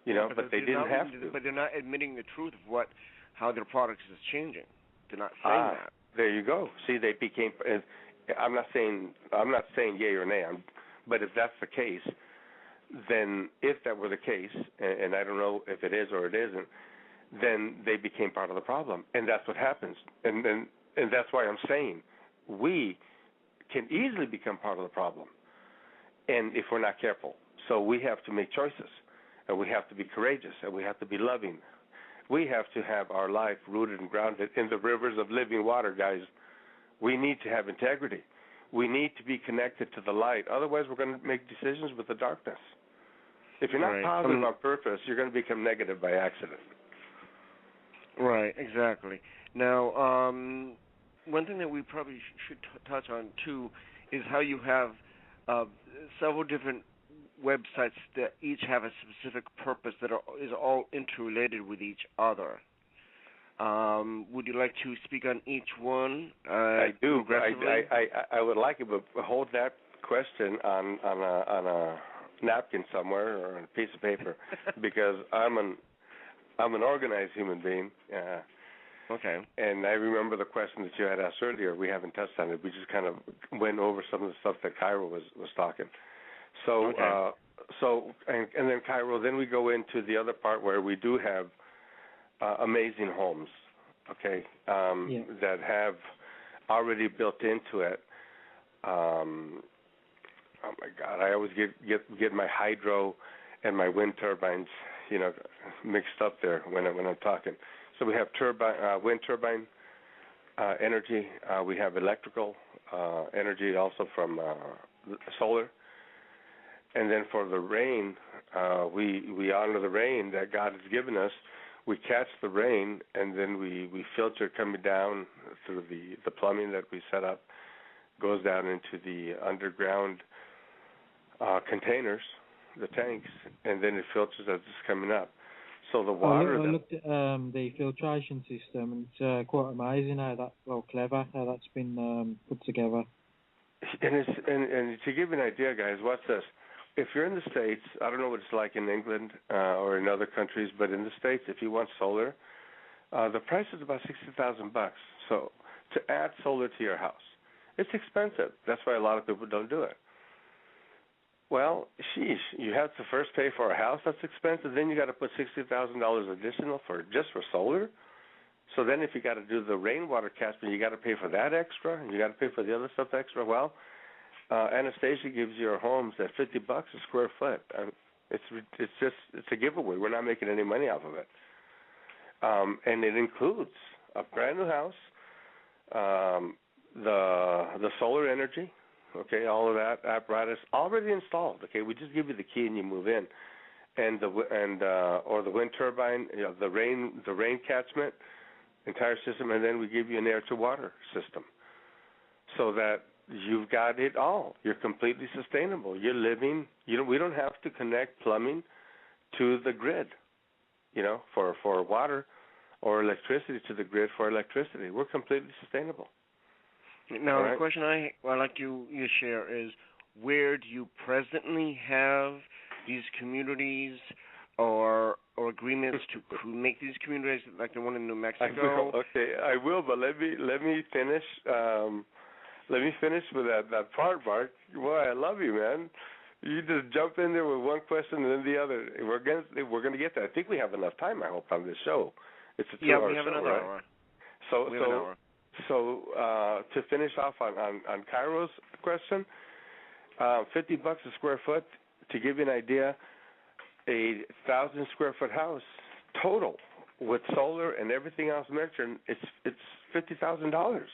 But they didn't have to. But they're not admitting the truth of how their products is changing. They're not saying that. There you go. See, they became. I'm not saying yay or nay. But if that's the case, then if that were the case, and I don't know if it is or it isn't, then they became part of the problem, and that's what happens. And that's why I'm saying we can easily become part of the problem, and if we're not careful. So we have to make choices, and we have to be courageous, and we have to be loving. We have to have our life rooted and grounded in the rivers of living water, guys. We need to have integrity. We need to be connected to the light. Otherwise, we're going to make decisions with the darkness. If you're not positive on purpose, you're going to become negative by accident. Right, exactly. Now, one thing that we probably should touch on, too, is how you have several different websites that each have a specific purpose that is all interrelated with each other. Would you like to speak on each one? I do. I would like it, but hold that question on a napkin somewhere or on a piece of paper, because I'm an organized human being. Okay. And I remember the question that you had asked earlier. We haven't touched on it. We just kind of went over some of the stuff that Cairo was talking. So, okay. And then Cairo. Then we go into the other part where we do have amazing homes, okay, that have already built into it. Oh my God! I always get my hydro and my wind turbines, mixed up there when I'm talking. So we have wind turbine energy. We have electrical energy also from solar. And then for the rain, we honor the rain that God has given us. We catch the rain, and then we filter it coming down through the plumbing that we set up, goes down into the underground containers, the tanks, and then it filters as it's coming up. So the water. I looked at the filtration system, and it's quite amazing clever how that's been put together. And to give you an idea, guys, watch this. If you're in the States, I don't know what it's like in England or in other countries, but in the States, if you want solar, the price is about $60,000. So to add solar to your house, it's expensive. That's why a lot of people don't do it. Well, sheesh, you have to first pay for a house that's expensive, then you got to put $60,000 additional just for solar. So then if you got to do the rainwater catchment, you got to pay for that extra, and you got to pay for the other stuff extra. Well, Anastasia gives your homes at $50 a square foot. It's a giveaway. We're not making any money off of it, and it includes a brand new house, the solar energy, okay, all of that apparatus already installed. Okay, we just give you the key and you move in, or the wind turbine, the rain catchment, entire system, and then we give you an air to water system, so that you've got it all. You're completely sustainable. You're living. We don't have to connect plumbing to the grid, for water, or electricity to the grid for electricity. We're completely sustainable. Now, the question I'd like you share is, where do you presently have these communities or agreements to make these communities like the one in New Mexico? I will, but let me finish. Let me finish with that part, Mark. Boy, I love you, man. You just jump in there with one question and then the other. We're going to get there. I think we have enough time, I hope, on this show. It's a 2-hour show, we have another hour. So to finish off on Cairo's question, $50 a square foot. To give you an idea, a 1,000 square foot house total with solar and everything else mentioned, it's $50,000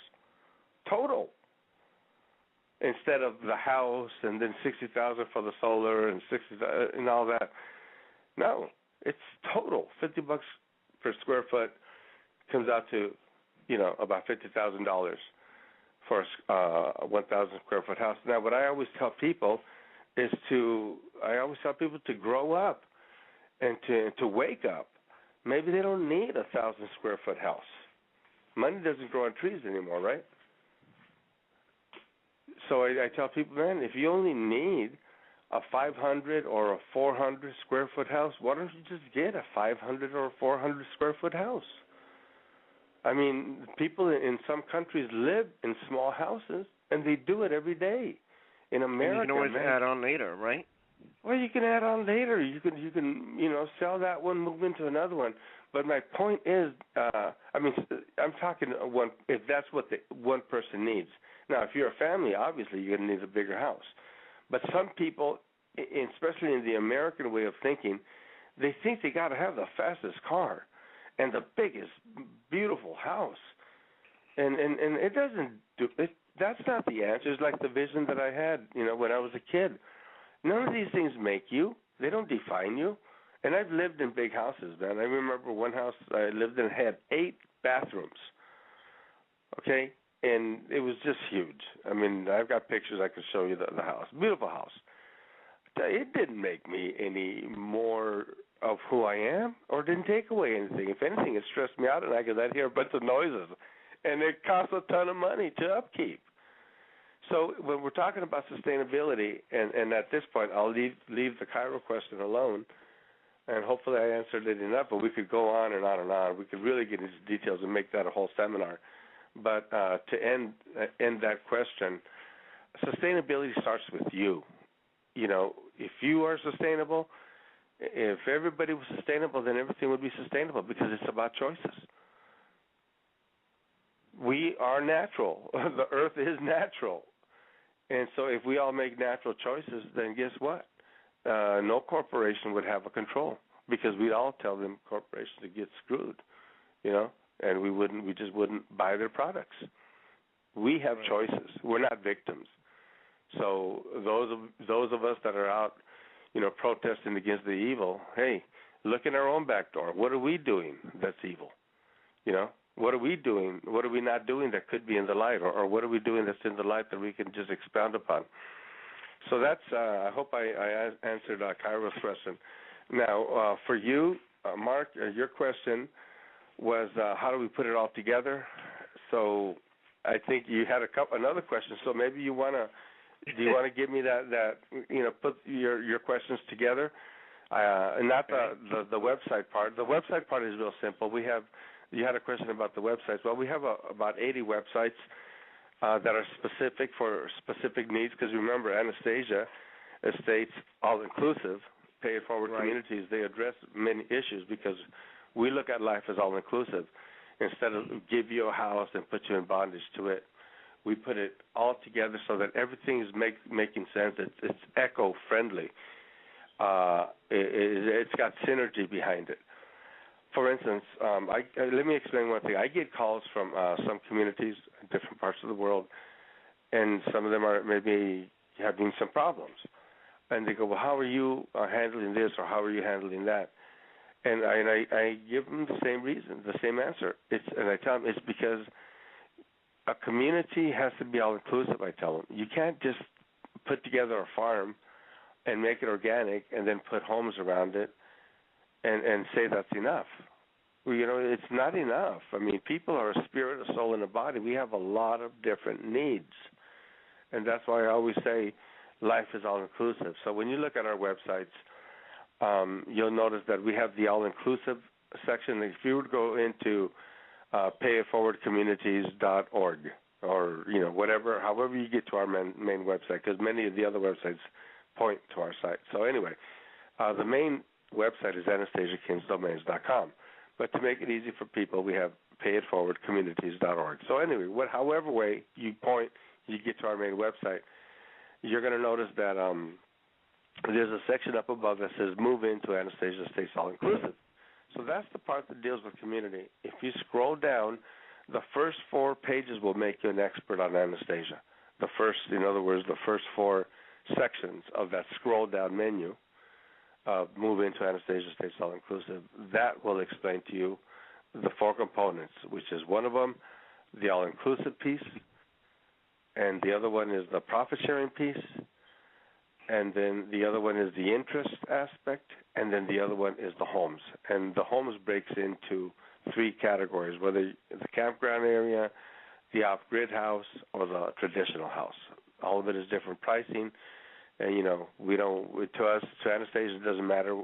total. Instead of the house and then $60,000 for the solar and $60,000 and all that. No, it's total $50 per square foot comes out to about $50,000 for a 1,000 square foot house. Now, what I always tell people is to grow up and to wake up. Maybe they don't need a 1,000 square foot house. Money doesn't grow on trees anymore, right? So I tell people, man, if you only need a 500 or a 400 square foot house, why don't you just get a 500 or a 400 square foot house? I mean, people in some countries live in small houses, and they do it every day. In America, and you can always add on later, right? Well, you can add on later. You can sell that one, move into another one. But my point is, I'm talking one if that's what the one person needs. Now, if you're a family, obviously you're going to need a bigger house. But some people, especially in the American way of thinking, they think they got to have the fastest car and the biggest, beautiful house. And it doesn't do it. That's not the answer. It's like the vision that I had, when I was a kid. None of these things make you. They don't define you. And I've lived in big houses, man. I remember one house I lived in had 8 bathrooms. Okay? And it was just huge. I mean, I've got pictures I could show you the house. Beautiful house. It didn't make me any more of who I am or didn't take away anything. If anything, it stressed me out and I could hear a bunch of noises. And it costs a ton of money to upkeep. So when we're talking about sustainability, and at this point I'll leave the Cairo question alone, and hopefully I answered it enough, but we could go on and on and on. We could really get into details and make that a whole seminar. But to end that question, sustainability starts with you. If you are sustainable, if everybody was sustainable, then everything would be sustainable because it's about choices. We are natural. The earth is natural. And so if we all make natural choices, then guess what? No corporation would have a control because we'd all tell them corporations to get screwed, and we just wouldn't buy their products. We have choices. We're not victims. So those of us that are out, protesting against the evil, hey, look in our own back door. What are we doing that's evil? What are we doing? What are we not doing that could be in the light, or what are we doing that's in the light that we can just expound upon? So that's. I hope I answered Cairo's question. Now, for you, Mark, your question was how do we put it all together? So I think you had another question. So maybe you wanna. Do you want to give me that put your questions together? And not the website part. The website part is real simple. You had a question about the websites. Well, we have about 80 websites that are specific for specific needs, because remember, Anastasia Estates, all-inclusive, pay-it-forward communities, they address many issues because we look at life as all-inclusive. Instead of give you a house and put you in bondage to it, we put it all together so that everything is making sense. It's eco-friendly. It's got synergy behind it. For instance, let me explain one thing. I get calls from some communities in different parts of the world, and some of them are maybe having some problems. And they go, well, how are you handling this, or how are you handling that? And I give them the same reason, the same answer. And I tell them it's because a community has to be all-inclusive, I tell them. You can't just put together a farm and make it organic and then put homes around it and say that's enough. Well, it's not enough. I mean, people are a spirit, a soul, and a body. We have a lot of different needs. And that's why I always say life is all-inclusive. So when you look at our websites, you'll notice that we have the all-inclusive section. If you would go into payitforwardcommunities.org or, whatever, however you get to our main website, because many of the other websites point to our site. So anyway, the main website is AnastasiaKingsDomains.com. But to make it easy for people, we have payitforwardcommunities.org. So anyway, however way you point, you get to our main website, you're going to notice that there's a section up above that says Move Into Anastasia Estates All-Inclusive. So that's the part that deals with community. If you scroll down, the first 4 pages will make you an expert on Anastasia. In other words, the first 4 sections of that scroll-down menu Move Into Anastasia Estates All-Inclusive, that will explain to you the 4 components, which is one of them, the all-inclusive piece, and the other one is the profit-sharing piece, and then the other one is the interest aspect, and then the other one is the homes. And the homes breaks into 3 categories, whether the campground area, the off-grid house, or the traditional house. All of it is different pricing, and to Anastasia, it doesn't matter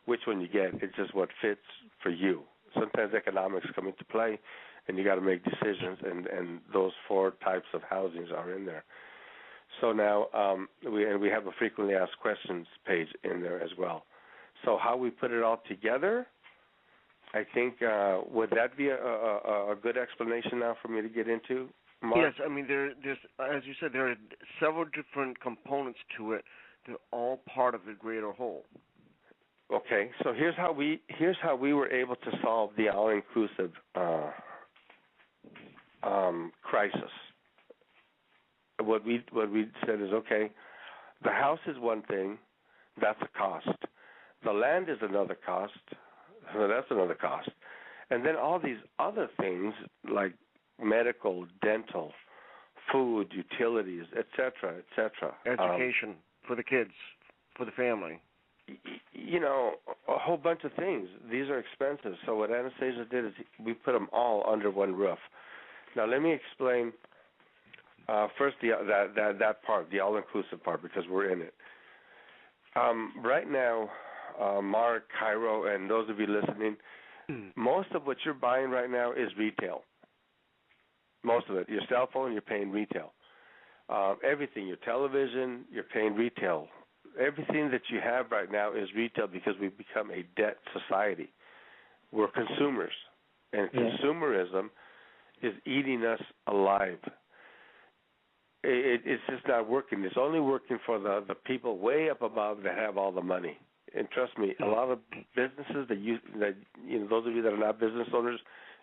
which one you get. It's just what fits for you. Sometimes economics come into play, and you got to make decisions, and those 4 types of housings are in there. So now we have a frequently asked questions page in there as well. So how we put it all together, I think, would that be a good explanation now for me to get into, Mark? Yes, I mean, there's, as you said, there are several different components to it. They're all part of the greater whole. Okay, so here's how we were able to solve the all-inclusive crisis. What we said is, okay, the house is one thing, that's a cost. The land is another cost, so that's another cost. And then all these other things like medical, dental, food, utilities, et cetera, et cetera. Education for the kids, for the family. A whole bunch of things. These are expensive. So what Anastasia did is we put them all under one roof. Now let me explain first that part, the all-inclusive part, because we're in it. Right now, Mark, Cairo, and those of you listening, most of what you're buying right now is retail. Most of it. Your cell phone, you're paying retail. Everything, your television, you're paying retail. Everything that you have right now is retail because we've become a debt society. We're consumers, and consumerism is eating us alive. It's just not working. It's only working for the people way up above that have all the money. And trust me, a lot of businesses that those of you that are not business owners,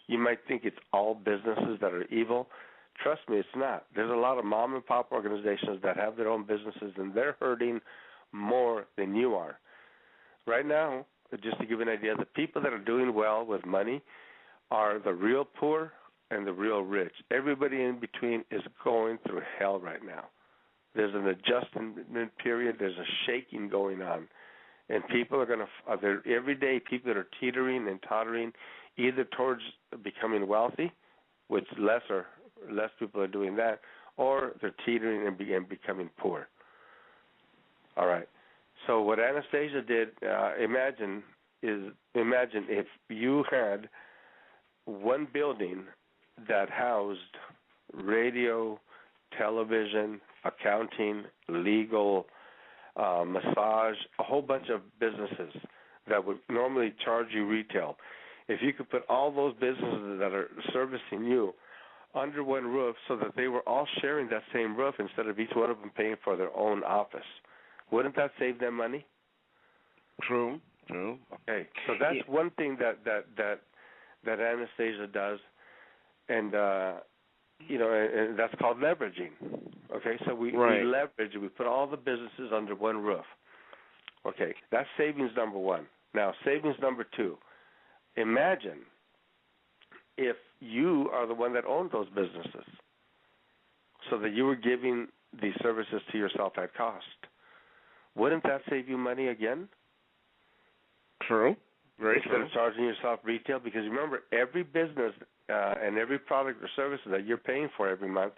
you might think it's all businesses that are evil. Trust me, it's not. There's a lot of mom and pop organizations that have their own businesses, and they're hurting more than you are. Right now, just to give you an idea, the people that are doing well with money are the real poor and the real rich. Everybody in between is going through hell right now. There's an adjustment period. There's a shaking going on. And people are going to, every day, people that are teetering and tottering either towards becoming wealthy, which less people are doing that, or they're teetering and becoming poor. All right. So what Anastasia did, imagine if you had one building that housed radio, television, accounting, legal, massage, a whole bunch of businesses that would normally charge you retail. If you could put all those businesses that are servicing you under one roof so that they were all sharing that same roof instead of each one of them paying for their own office, wouldn't that save them money? True. Okay, so that's one thing that Anastasia does, and and that's called leveraging. Okay, so we leverage, we put all the businesses under one roof. Okay, that's savings number one. Now, savings number two. Imagine if you are the one that owned those businesses, so that you were giving these services to yourself at cost. Wouldn't that save you money again? True. Very Instead of charging yourself retail, because remember, every business and every product or service that you're paying for every month,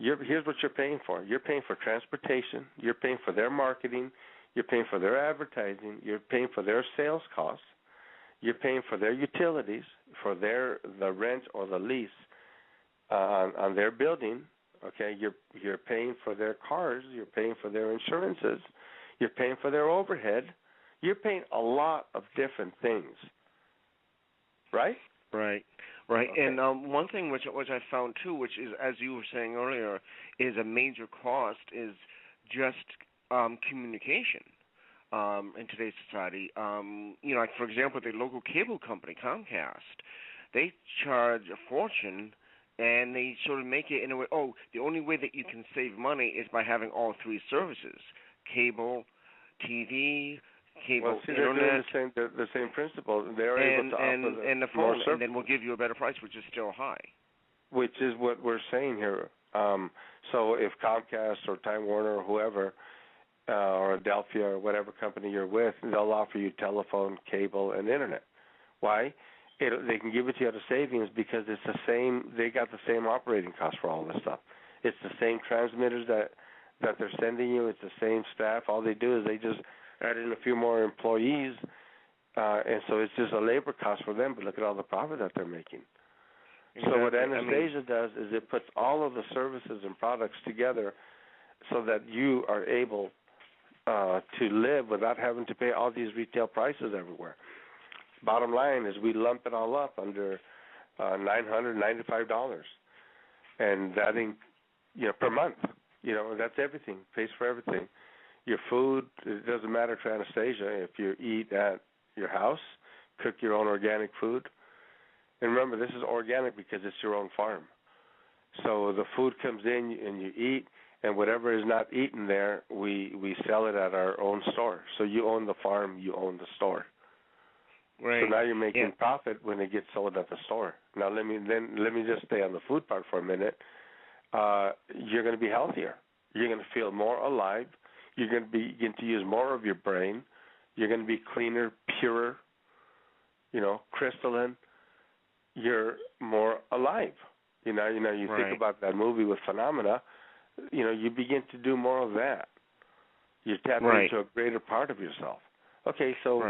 here's what you're paying for. You're paying for transportation. You're paying for their marketing. You're paying for their advertising. You're paying for their sales costs. You're paying for their utilities, for the rent or the lease on their building. Okay, you're paying for their cars. You're paying for their insurances. You're paying for their overhead. You're paying a lot of different things, right? Right. Okay. And one thing which I found too, which is, as you were saying earlier, is a major cost is just communication in today's society. Like for example, the local cable company, Comcast, they charge a fortune, and they sort of make it in a way. Oh, the only way that you can save money is by having all 3 services: cable, TV. Cable, they're doing the same principle. They're able to offer and the more phone, and then we'll give you a better price, which is still high. which is what we're saying here. So if Comcast or Time Warner or whoever, or Adelphia or whatever company you're with, they'll offer you telephone, cable, and internet. Why? They can give it to you at a savings because it's the same. They got the same operating cost for all this stuff. It's the same transmitters that they're sending you. It's the same staff. All they do is they just add in a few more employees, and so it's just a labor cost for them. But look at all the profit that they're making. Exactly. So what Anastasia does is it puts all of the services and products together so that you are able to live without having to pay all these retail prices everywhere. Bottom line is we lump it all up under $995, and that per month. That's everything. Pays for everything. Your food, it doesn't matter to Anastasia if you eat at your house, cook your own organic food. And remember, this is organic because it's your own farm. So the food comes in and you eat, and whatever is not eaten there, we sell it at our own store. So you own the farm, you own the store. Right. So now you're making profit when it gets sold at the store. Now let me just stay on the food part for a minute. You're going to be healthier. You're going to feel more alive. You're going to begin to use more of your brain. You're going to be cleaner, purer, crystalline. You're more alive. You think about that movie with Phenomena. You begin to do more of that. You tap into a greater part of yourself. Okay, so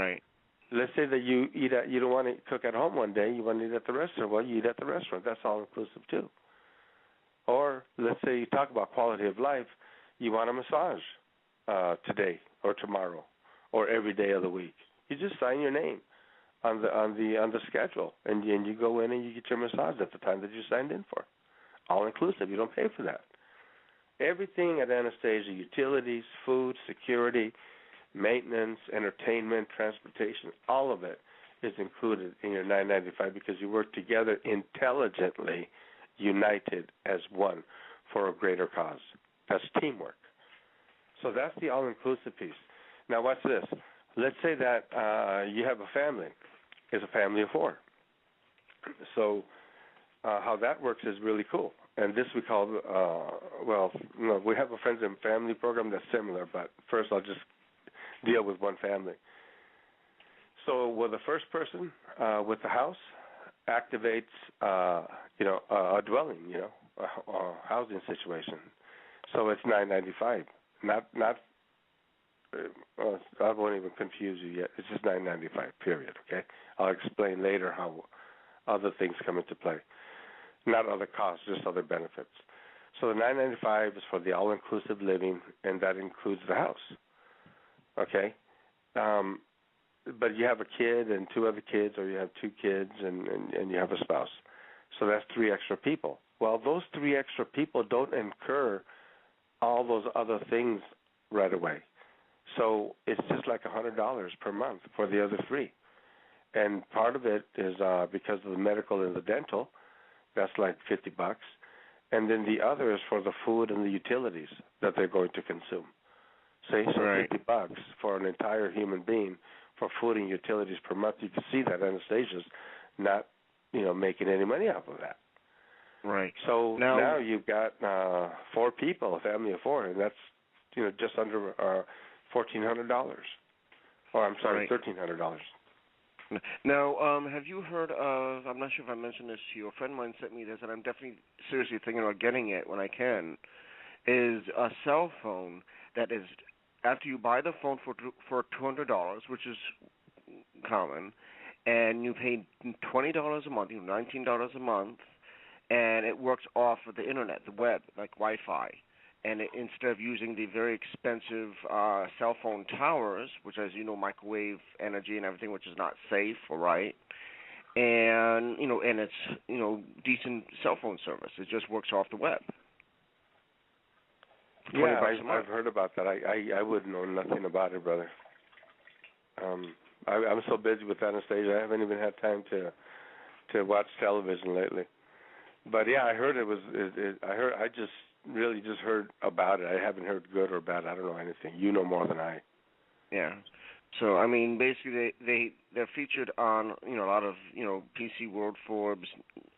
let's say that you don't want to cook at home one day. You want to eat at the restaurant. Well, you eat at the restaurant. That's all inclusive too. Or let's say you talk about quality of life. You want a massage today or tomorrow or every day of the week. You just sign your name on the schedule, and you go in and you get your massage at the time that you signed in for. All inclusive. You don't pay for that. Everything at Anastasia, utilities, food, security, maintenance, entertainment, transportation, all of it is included in your $995 because you work together intelligently, united as one for a greater cause. That's teamwork. So that's the all-inclusive piece. Now watch this. Let's say that you have a family. It's a family of four. So how that works is really cool. And this we call, we have a friends and family program that's similar, but first I'll just deal with one family. So the first person with the house activates, a dwelling, a housing situation. So it's $995. Not. I won't even confuse you yet. It's just $995. Period. Okay. I'll explain later how other things come into play. Not other costs, just other benefits. So the $995 is for the all-inclusive living, and that includes the house. Okay? But you have a kid and two other kids, or you have two kids and you have a spouse. So that's three extra people. Well, those three extra people don't incur all those other things right away. So it's just like $100 per month for the other three. And part of it is because of the medical and the dental. That's like $50, and then the other is for the food and the utilities that they're going to consume. So $50 for an entire human being for food and utilities per month. You can see that Anastasia's not, making any money off of that. Right. So now you've got four people, a family of four, and that's just under $1,400, or I'm sorry, $1,300. Now, have you heard of, I'm not sure if I mentioned this to you, a friend of mine sent me this, and I'm definitely seriously thinking about getting it when I can, is a cell phone that is, after you buy the phone for $200, which is common, and you pay $20 a month, $19 a month, and it works off of the internet, the web, like Wi-Fi. And instead of using the very expensive cell phone towers, which, as you know, microwave energy and everything, which is not safe or right, and and it's decent cell phone service. It just works off the web. Yeah, I've heard about that. I wouldn't know nothing about it, brother. I'm so busy with Anastasia, I haven't even had time to watch television lately. But yeah, I heard it was. I just heard about it. I haven't heard good or bad. I don't know anything. You know more than I. Yeah. So I mean, basically, they're featured on a lot of PC World, Forbes,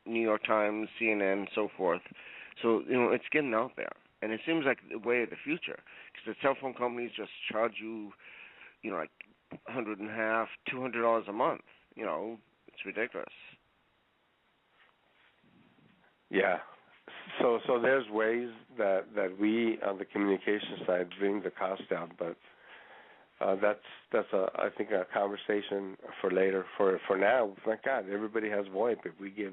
New York Times, CNN, so forth. So it's getting out there, and it seems like the way of the future. Because the cell phone companies just charge you, like $150, $200 a month. It's ridiculous. Yeah. So there's ways that we on the communication side bring the cost down, but that's I think a conversation for later. For now, thank God, everybody has VoIP. If we give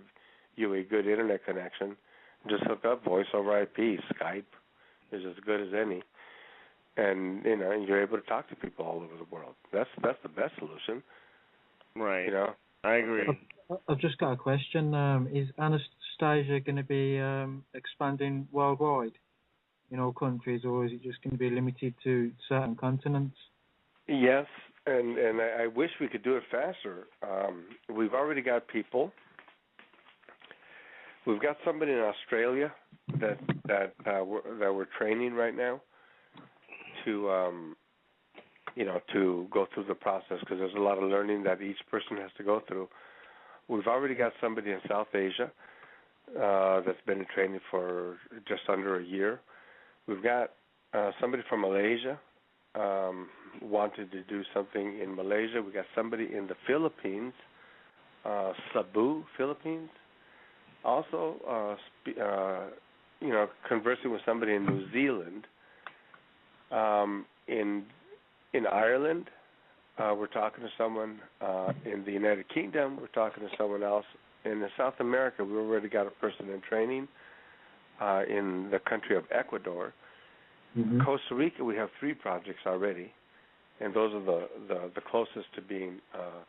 you a good internet connection, just hook up voice over IP. Skype is as good as any, and you're able to talk to people all over the world. That's the best solution. Right. I agree. I've just got a question. Is Anastasia going to be expanding worldwide in all countries, or is it just going to be limited to certain continents? Yes, and I wish we could do it faster. We've already got people. We've got somebody in Australia that we're training right now to to go through the process, because there's a lot of learning that each person has to go through. We've already got somebody in South Asia that's been in training for just under a year. We've got somebody from Malaysia wanted to do something in Malaysia. We got somebody in the Philippines, Cebu, Philippines. Also, conversing with somebody in New Zealand. In Ireland, we're talking to someone. In the United Kingdom, we're talking to someone else. In South America, we already got a person in training. In the country of Ecuador. Mm-hmm. Costa Rica, we have 3 projects already, and those are the closest to being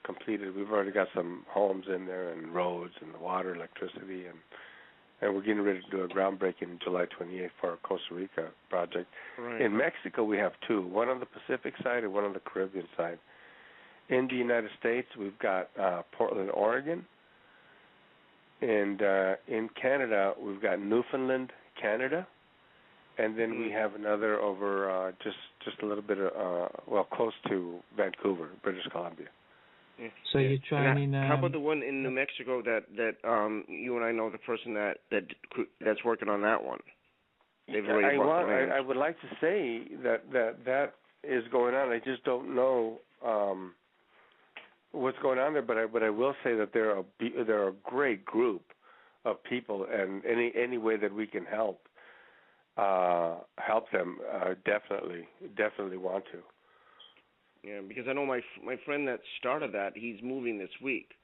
completed. We've already got some homes in there, and roads, and the water, electricity, and we're getting ready to do a groundbreaking on July 28th for our Costa Rica project. Right. In Mexico, we have 2, one on the Pacific side and one on the Caribbean side. In the United States, we've got Portland, Oregon, and in Canada, we've got Newfoundland, Canada. And then we have another over just a little bit close to Vancouver, British Columbia. Yeah. So you're training. How about the one in New Mexico that you and I know the person that's working on that one? They've already bought the land. I would like to say that is going on. I just don't know what's going on there, but I will say that they're a great group of people, and any way that we can help them, definitely want to. Yeah, because I know my friend that started that, he's moving this week.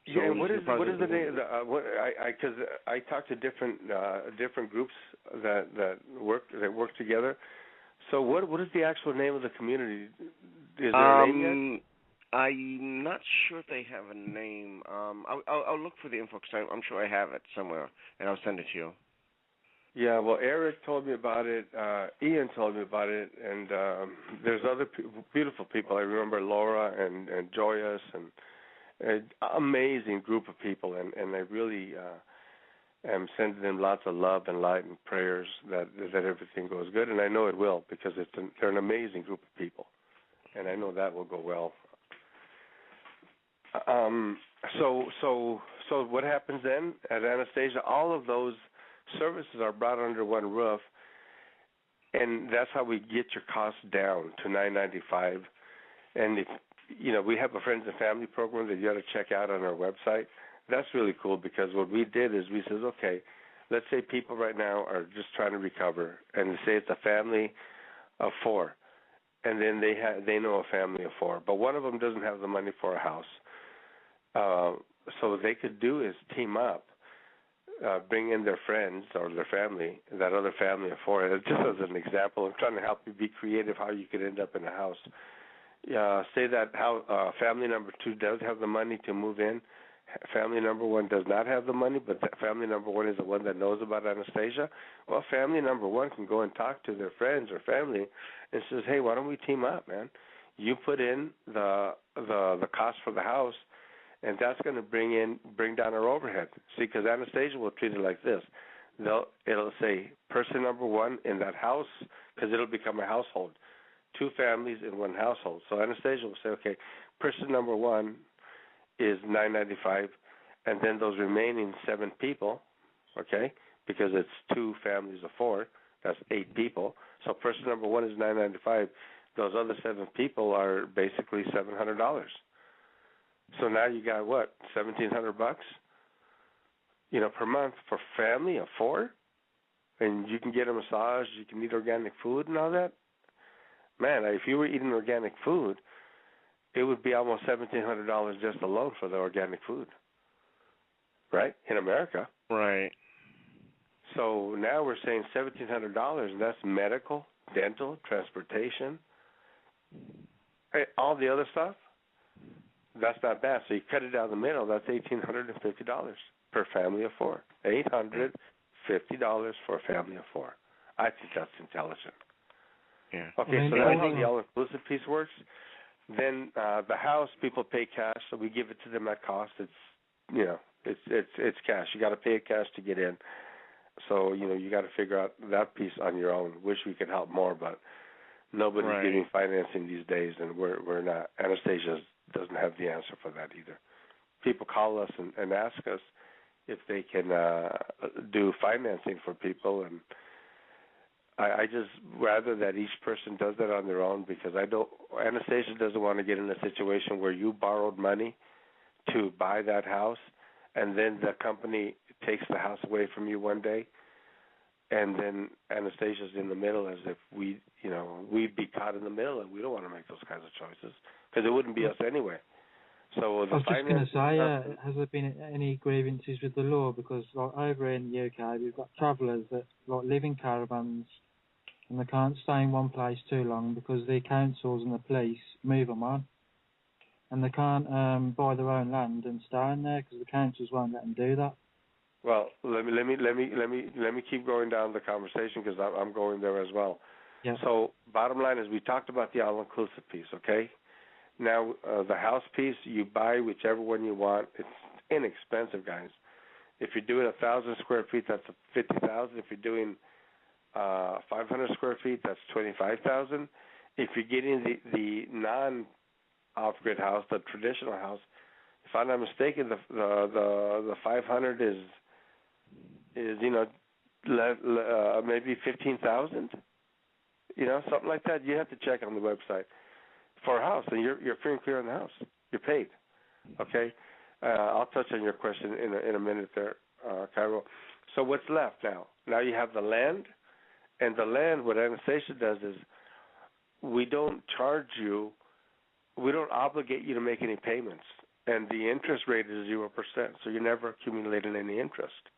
So yeah, what is the name? Because I talked to different groups that work together. So what is the actual name of the community? Is there a name yet? I'm not sure if they have a name. I'll look for the info, because I'm sure I have it somewhere, and I'll send it to you. Yeah, well, Eric told me about it. Ian told me about it, and there's other beautiful people. I remember Laura and Joyous, and an amazing group of people, and I really am sending them lots of love and light and prayers that everything goes good, and I know it will, because they're an amazing group of people, and I know that will go well. So what happens then at Anastasia? All of those services are brought under one roof, and that's how we get your costs down to $9.95. And if we have a friends and family program that you got to check out on our website. That's really cool, because what we did is we said, okay, let's say people right now are just trying to recover, and say it's a family of 4, and then they know a family of 4, but one of them doesn't have the money for a house. So what they could do is team up, bring in their friends or their family, that other family of 4. Just as an example, I'm trying to help you be creative how you could end up in a house. Say that family number 2 does have the money to move in. Family number 1 does not have the money, but family number 1 is the one that knows about Anastasia. Well, family number 1 can go and talk to their friends or family and says, hey, why don't we team up, man? You put in the cost for the house, and that's going to bring down our overhead. See, because Anastasia will treat it like this. It'll say person number 1 in that house, because it'll become a household. 2 families in one household. So Anastasia will say, okay, person number 1 is $9.95, and then those remaining 7 people, okay, because it's 2 families of 4, that's 8 people. So person number 1 is $9.95. Those other 7 people are basically $700. So now you got what, $1,700, per month for family of 4, and you can get a massage, you can eat organic food and all that. Man, if you were eating organic food, it would be almost $1,700 just alone for the organic food, right? In America, Right. So now we're saying $1,700, and that's medical, dental, transportation, all the other stuff. That's not bad. So you cut it down the middle, that's $1,850 per family of 4. $850 for a family of 4. I think that's intelligent. Yeah. Okay, so that's how the all-inclusive piece works. Then the house, people pay cash, so we give it to them at cost. It's cash. You got to pay it cash to get in. So you got to figure out that piece on your own. Wish we could help more, but nobody's giving financing these days, and we're not. Anastasia doesn't have the answer for that either. People call us and ask us if they can do financing for people, and I just rather that each person does that on their own, because Anastasia doesn't want to get in a situation where you borrowed money to buy that house, and then the company takes the house away from you one day, and then Anastasia's in the middle, as if we'd be caught in the middle, and we don't want to make those kinds of choices, because it wouldn't be us anyway. So I was just going to say, has there been any grievances with the law? Because over in the UK, we've got travellers that live in caravans, and they can't stay in one place too long because the councils and the police move them on, and they can't buy their own land and stay in there because the councils won't let them do that. Well, let me keep going down the conversation, because I'm going there as well. Yeah. So bottom line is, we talked about the all-inclusive piece, okay? Now the house piece, you buy whichever one you want. It's inexpensive, guys. If you're doing 1,000 square feet, that's $50,000. If you're doing 500 square feet, that's $25,000. If you're getting the non-off-grid house, the traditional house, if I'm not mistaken, the 500 is maybe $15,000, something like that. You have to check on the website for a house, and you're free and clear on the house. You're paid. Okay, I'll touch on your question in a minute there, Cairo. So what's left now? Now you have the land, and the land. What Anastasia does is, we don't charge you, we don't obligate you to make any payments, and the interest rate is 0%. So you're never accumulating any interest.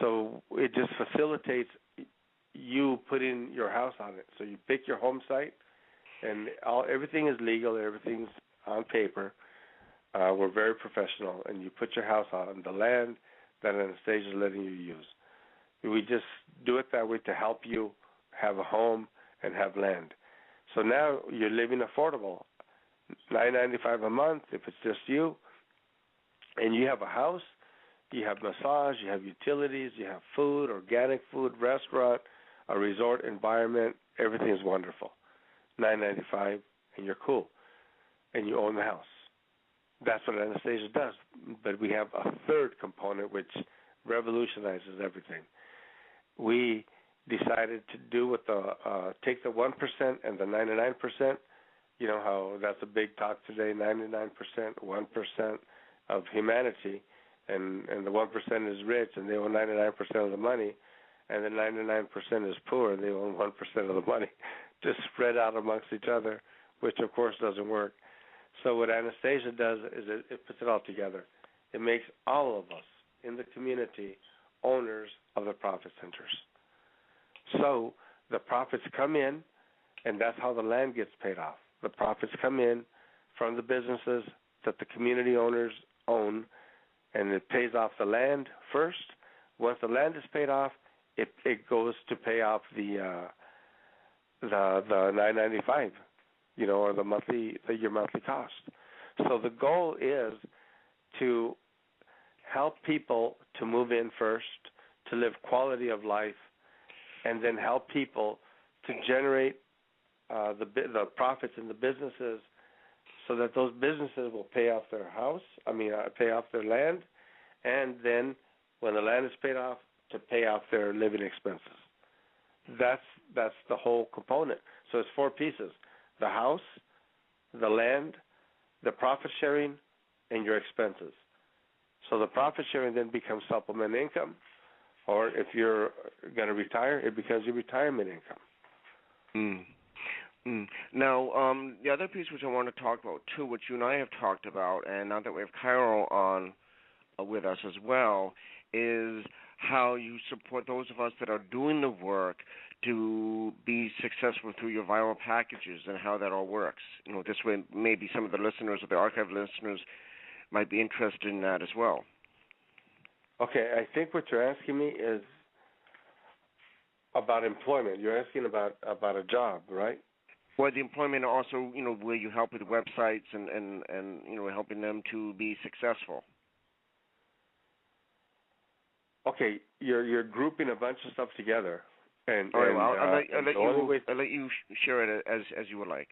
So it just facilitates you putting your house on it. So you pick your home site, and everything is legal, everything's on paper. We're very professional, and you put your house on the land that Anastasia is letting you use. We just do it that way to help you have a home and have land. So now you're living affordable, $9.95 a month if it's just you, and you have a house. You have massage, you have utilities, you have food, organic food, restaurant, a resort environment. Everything is wonderful. $9.95, and you're cool, and you own the house. That's what Anastasia does. But we have a third component which revolutionizes everything. We decided to do take the 1% and the 99%. You know how that's a big talk today, 99%, 1% of humanity. And the 1% is rich, and they own 99% of the money, and the 99% is poor, and they own 1% of the money, just spread out amongst each other, which of course doesn't work. So what Anastasia does is it puts it all together. It makes all of us in the community owners of the profit centers. So the profits come in, and that's how the land gets paid off. The profits come in from the businesses that the community owners own, and it pays off the land first. Once the land is paid off, it goes to pay off the $9.95, or your monthly cost. So the goal is to help people to move in first, to live quality of life, and then help people to generate the profits in the businesses, so so that those businesses will pay off their pay off their land, and then when the land is paid off, to pay off their living expenses. That's the whole component. So it's 4 pieces: the house, the land, the profit sharing, and your expenses. So the profit sharing then becomes supplemental income, or if you're going to retire, it becomes your retirement income. Now, the other piece which I want to talk about too, which you and I have talked about, and now that we have Cairo on with us as well, is how you support those of us that are doing the work to be successful through your viral packages and how that all works. This way maybe some of the listeners or the archive listeners might be interested in that as well. Okay, I think what you're asking me is about employment. You're asking about a job, right? Well, the employment also, where you help with websites and helping them to be successful. Okay, you're grouping a bunch of stuff together, and all right, well, I'll let you share it as you would like.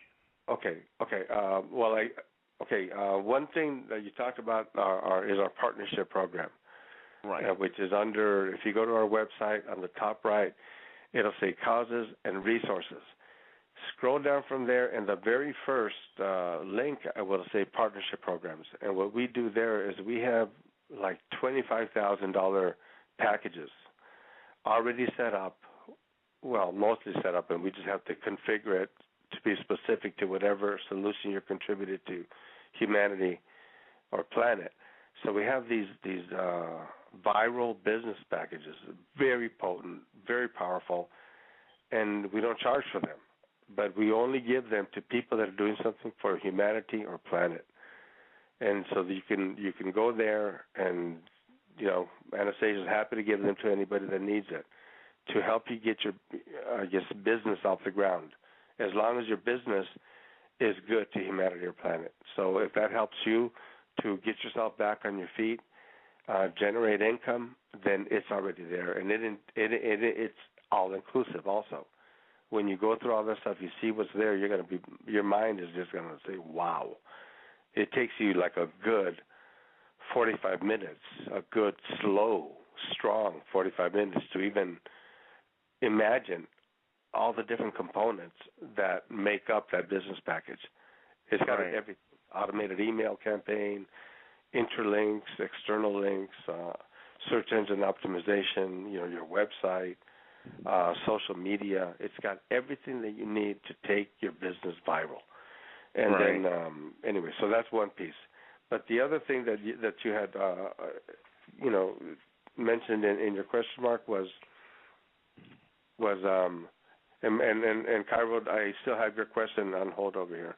Okay. One thing that you talked about is our partnership program, right? Which is under. If you go to our website on the top right, it'll say causes and resources. Scroll down from there, and the very first link will say partnership programs. And what we do there is we have like $25,000 packages already set up, well, mostly set up, and we just have to configure it to be specific to whatever solution you're contributed to humanity or planet. So we have these viral business packages, very potent, very powerful, and we don't charge for them, but we only give them to people that are doing something for humanity or planet. And so you can go there, and Anastasia is happy to give them to anybody that needs it to help you get your business off the ground, as long as your business is good to humanity or planet. So if that helps you to get yourself back on your feet, generate income, then it's already there, and it's all inclusive also. When you go through all this stuff, you see what's there, your mind is just going to say, wow. It takes you like a good 45 minutes, a good, slow, strong 45 minutes to even imagine all the different components that make up that business package. It's got every automated email campaign, interlinks, external links, search engine optimization, your website, social media. It's got everything that you need to take your business viral. And then, anyway, so that's one piece. But the other thing that you had, mentioned in your question mark was, and Cairo, I still have your question on hold over here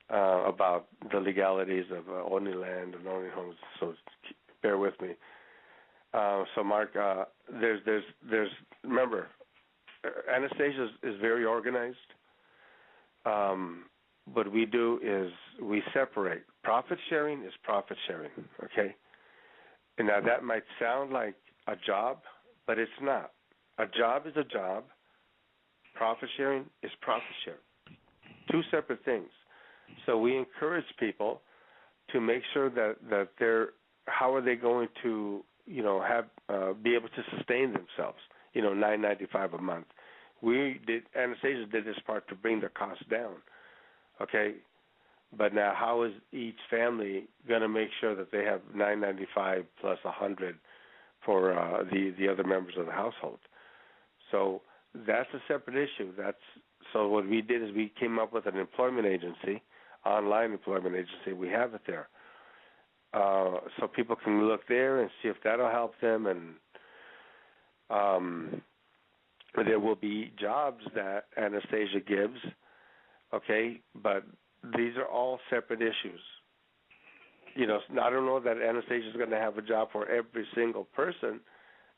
about the legalities of owning land and owning homes. So bear with me. So Mark, there's remember, Anastasia is very organized. What we do is we separate. Profit sharing is profit sharing, okay? And now that might sound like a job, but it's not. A job is a job. Profit sharing is profit sharing. 2 separate things. So we encourage people to make sure that they're, how are they going to, be able to sustain themselves, $9.95 a month. Anastasia did this part to bring the cost down. Okay, but now how is each family going to make sure that they have $9.95 plus $100 for the other members of the household? So that's a separate issue. So what we did is we came up with an employment agency, online employment agency. We have it there, so people can look there and see if that'll help them. And there will be jobs that Anastasia gives. Okay, but these are all separate issues. I don't know that Anastasia is going to have a job for every single person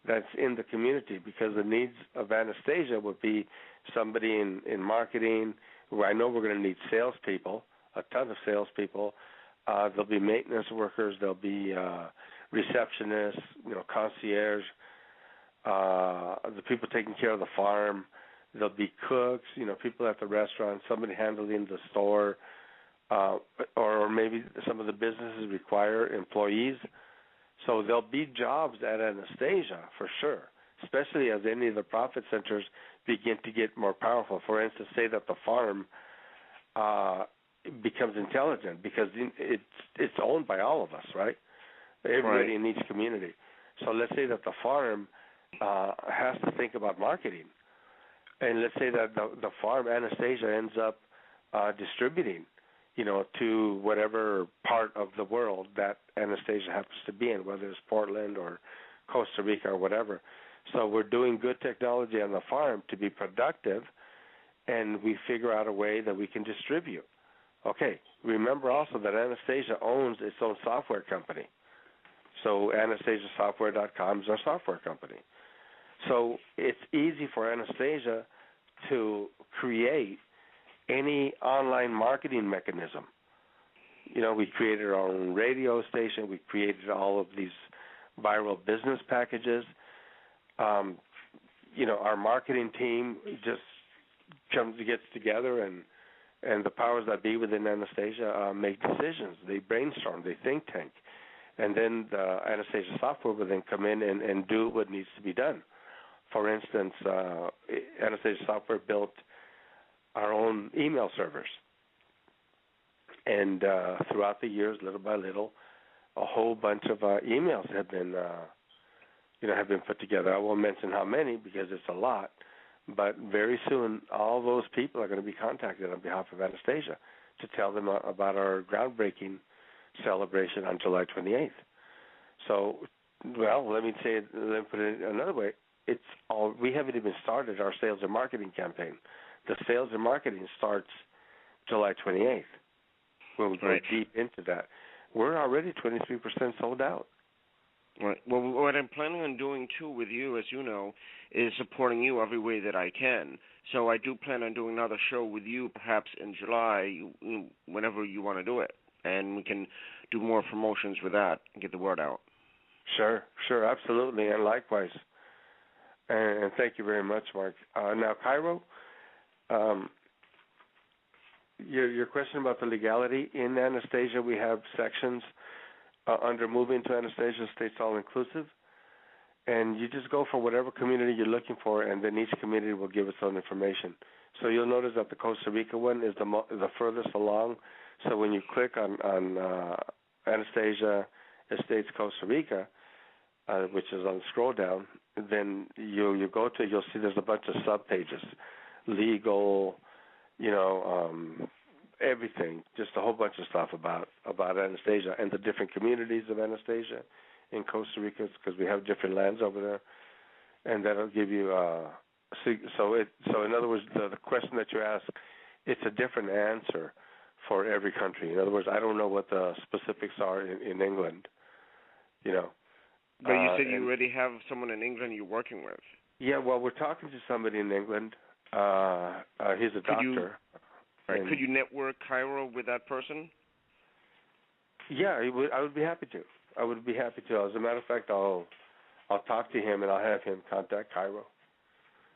that's in the community, because the needs of Anastasia would be somebody in marketing. Where I know we're going to need salespeople, a ton of salespeople. There'll be maintenance workers. There'll be receptionists, concierge, the people taking care of the farm. There'll be cooks, people at the restaurant, somebody handling the store. maybe some of the businesses require employees. So there'll be jobs at Anastasia for sure, especially as any of the profit centers begin to get more powerful. For instance, say that the farm becomes intelligent because it's owned by all of us, right? Everybody in each community. So let's say that the farm has to think about marketing. And let's say that the farm, Anastasia, ends up distributing, to whatever part of the world that Anastasia happens to be in, whether it's Portland or Costa Rica or whatever. So we're doing good technology on the farm to be productive, and we figure out a way that we can distribute. Okay, remember also that Anastasia owns its own software company. So AnastasiaSoftware.com is our software company. So it's easy for Anastasia to create any online marketing mechanism. We created our own radio station. We created all of these viral business packages. Our marketing team just gets together, and the powers that be within Anastasia make decisions. They brainstorm. They think tank. And then the Anastasia software will then come in and do what needs to be done. For instance, Anastasia software built our own email servers. And throughout the years, little by little, a whole bunch of emails have been put together. I won't mention how many because it's a lot, but very soon all those people are going to be contacted on behalf of Anastasia to tell them about our groundbreaking celebration on July 28th. So, let me put it another way. We haven't even started our sales and marketing campaign. The sales and marketing starts July 28th. When we go deep into that, we're already 23% sold out. Right. Well, what I'm planning on doing too with you, as you know, is supporting you every way that I can. So I do plan on doing another show with you, perhaps in July, whenever you want to do it, and we can do more promotions with that and get the word out. Sure, absolutely, and likewise. And thank you very much, Mark. Now, Cairo, your question about the legality in Anastasia, we have sections under moving to Anastasia states all inclusive, and you just go for whatever community you're looking for, and then each community will give its own information. So you'll notice that the Costa Rica one is the furthest along. So when you click on Anastasia Estates Costa Rica, which is on the scroll down, then you go to, you'll see there's a bunch of sub-pages, legal, everything, just a whole bunch of stuff about Anastasia and the different communities of Anastasia in Costa Rica, because we have different lands over there, and that'll give you. So in other words, the question that you ask, it's a different answer for every country. In other words, I don't know what the specifics are in England, But you said you already have someone in England you're working with. Yeah, well, we're talking to somebody in England. He's a doctor. Could you network Cairo with that person? Yeah, I would be happy to. As a matter of fact, I'll talk to him and I'll have him contact Cairo.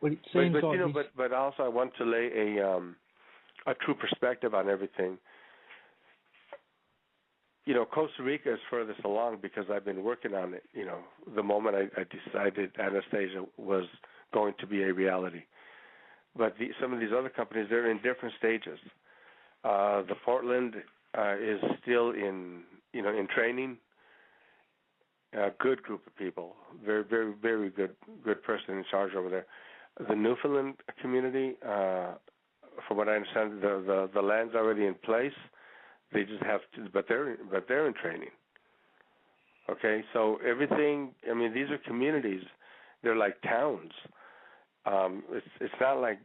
Well, it seems but also I want to lay a true perspective on everything. Costa Rica is furthest along because I've been working on it. The moment I decided Anastasia was going to be a reality. But some of these other companies, they're in different stages. The Portland is still in training. A good group of people, very, very, very good person in charge over there. The Newfoundland community, from what I understand, the land's already in place. They just have to, but they're in training. Okay, so everything. I mean, these are communities. They're like towns. It's not like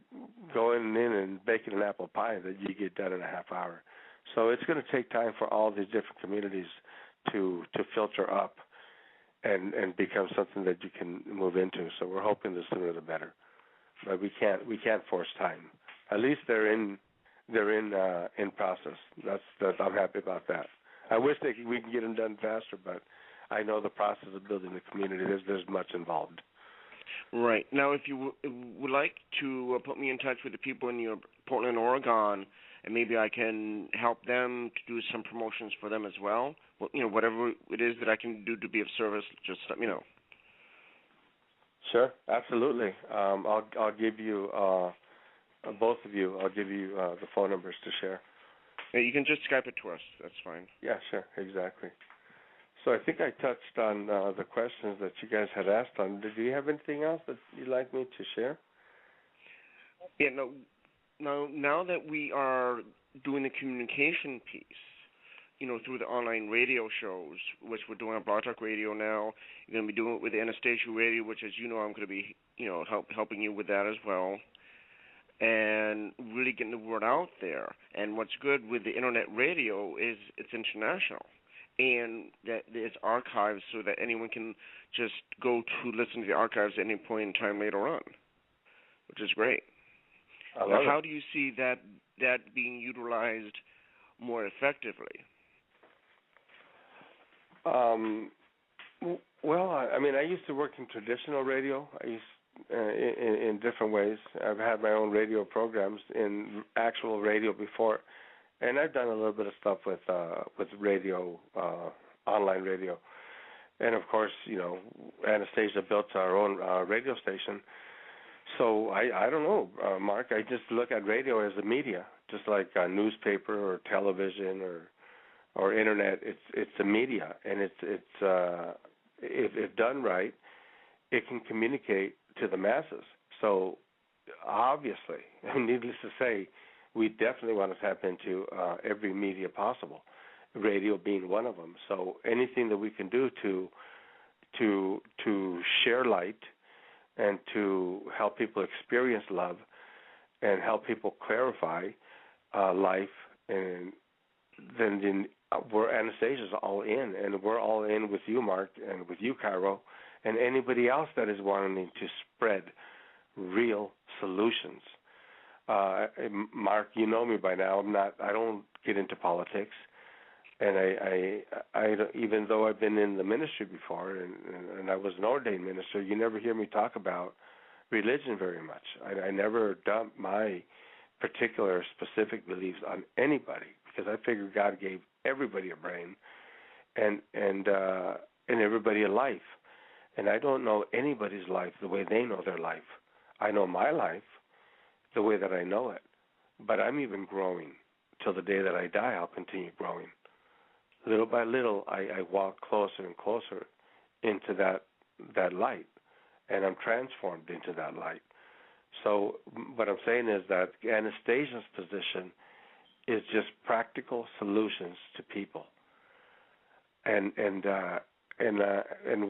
going in and baking an apple pie that you get done in a half hour. So it's going to take time for all these different communities to filter up and become something that you can move into. So we're hoping the sooner the better. But we can't force time. At least they're in process. That's I'm happy about that. I wish we can get them done faster, but I know the process of building the community. There's much involved. Right. Now, if you would like to put me in touch with the people in your Portland, Oregon and maybe I can help them to do some promotions for them as well. Well, whatever it is that I can do to be of service, just let me know. Sure, absolutely. I'll give you both of you. I'll give you the phone numbers to share. Yeah, you can just Skype it to us. That's fine. Yeah, sure, exactly. So I think I touched on the questions that you guys had asked on. Do you have anything else that you'd like me to share? Yeah, now that we are doing the communication piece, through the online radio shows, which we're doing on Blog Talk Radio now, you're going to be doing it with the Anastasia Radio, which, as you know, I'm going to be, helping you with that as well, and really getting the word out there. And what's good with the internet radio is it's international, and that it's archived so that anyone can just go to listen to the archives at any point in time later on, which is great. Now, how do you see that being utilized more effectively? Well, I used to work in traditional radio. I used in different ways. I've had my own radio programs in actual radio before, and I've done a little bit of stuff with radio, online radio, and of course, Anastasia built our own radio station. So I don't know, Mark. I just look at radio as a media, just like a newspaper or television or internet. It's a media, and it's if done right, it can communicate to the masses. So obviously, needless to say, we definitely want to tap into every media possible, radio being one of them. So anything that we can do to share light and to help people experience love and help people clarify life, and then Anastasia's all in, and we're all in with you, Mark, and with you, Cairo, and anybody else that is wanting to spread real solutions. Mark, you know me by now. I don't get into politics, and I even though I've been in the ministry before, and I was an ordained minister, you never hear me talk about religion very much. I never dump my particular specific beliefs on anybody, because I figure God gave everybody a brain and everybody a life. And I don't know anybody's life the way they know their life. I know my life the way that I know it. But I'm even growing. Till the day that I die, I'll continue growing. Little by little, I walk closer and closer into that light, and I'm transformed into that light. So what I'm saying is that Anastasia's position is just practical solutions to people, and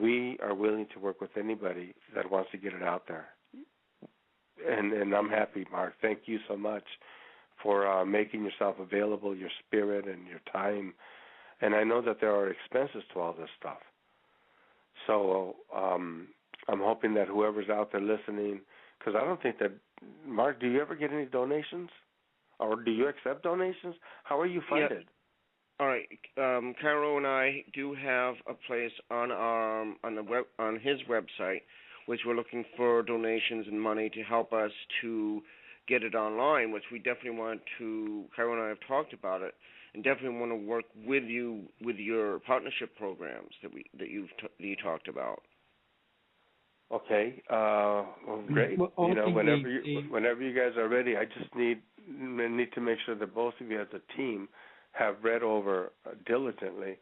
we are willing to work with anybody that wants to get it out there. And I'm happy, Mark. Thank you so much for making yourself available, your spirit and your time. And I know that there are expenses to all this stuff. So I'm hoping that whoever's out there listening, because I don't think that, Mark, do you ever get any donations? Or do you accept donations? How are you funded? Yeah. All right. Cairo and I do have a place on his website, which we're looking for donations and money to help us to get it online, which we definitely want to. Cairo and I have talked about it, and definitely want to work with you with your partnership programs that you talked about. Okay. Well, great. Well, whenever you guys are ready, I just need to make sure that both of you as a team have read over diligently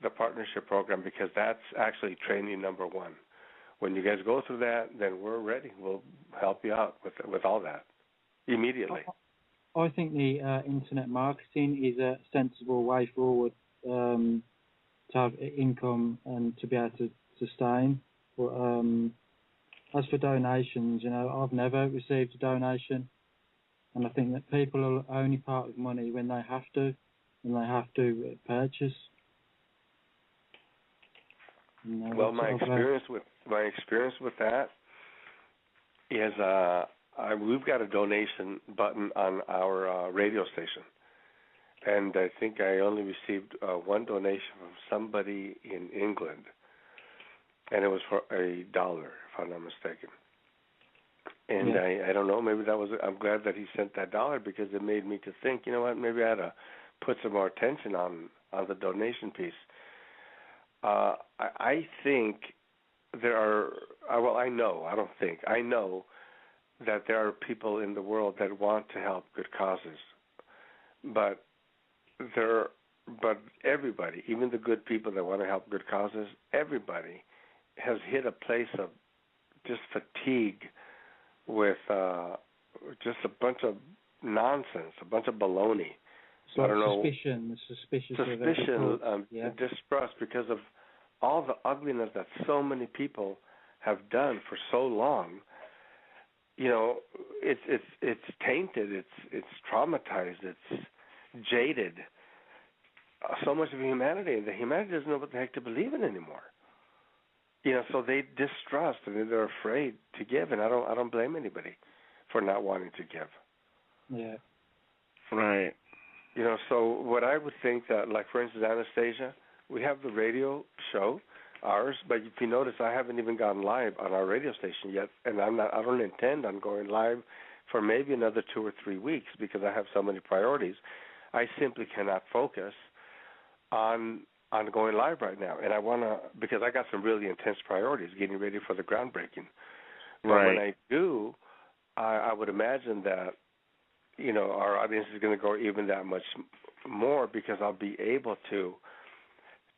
the partnership program, because that's actually training number one. When you guys go through that, then we're ready. We'll help you out with all that immediately. I think the internet marketing is a sensible way forward to have income and to be able to sustain. But as for donations, I've never received a donation, and I think that people are only part of money when they have to purchase. Well, my experience with that is we've got a donation button on our radio station, and I think I only received one donation from somebody in England, and it was for $1, if I'm not mistaken. And I don't know, maybe I'm glad that he sent that $1 because it made me to think, you know what, maybe I ought to put some more attention on the donation piece. I think there are, I know that there are people in the world that want to help good causes. But everybody, even the good people that want to help good causes, everybody has hit a place of just fatigue with just a bunch of nonsense, a bunch of baloney. So I don't know. Suspicion, distrust because of all the ugliness that so many people have done for so long. You know, it's tainted, it's traumatized, it's jaded. So much of humanity, the humanity doesn't know what the heck to believe in anymore. You know, so they distrust and they're afraid to give, and I don't blame anybody for not wanting to give. Yeah. Right. You know, so what I would think that, like for instance, Anastasia, we have the radio show, ours, but if you notice, I haven't even gone live on our radio station yet, and I don't intend on going live for maybe another 2 or 3 weeks because I have so many priorities. I simply cannot focus on going live right now, and I want to, because I got some really intense priorities, getting ready for the groundbreaking. But when I do, I would imagine that, you know, our audience is going to grow even that much more because I'll be able to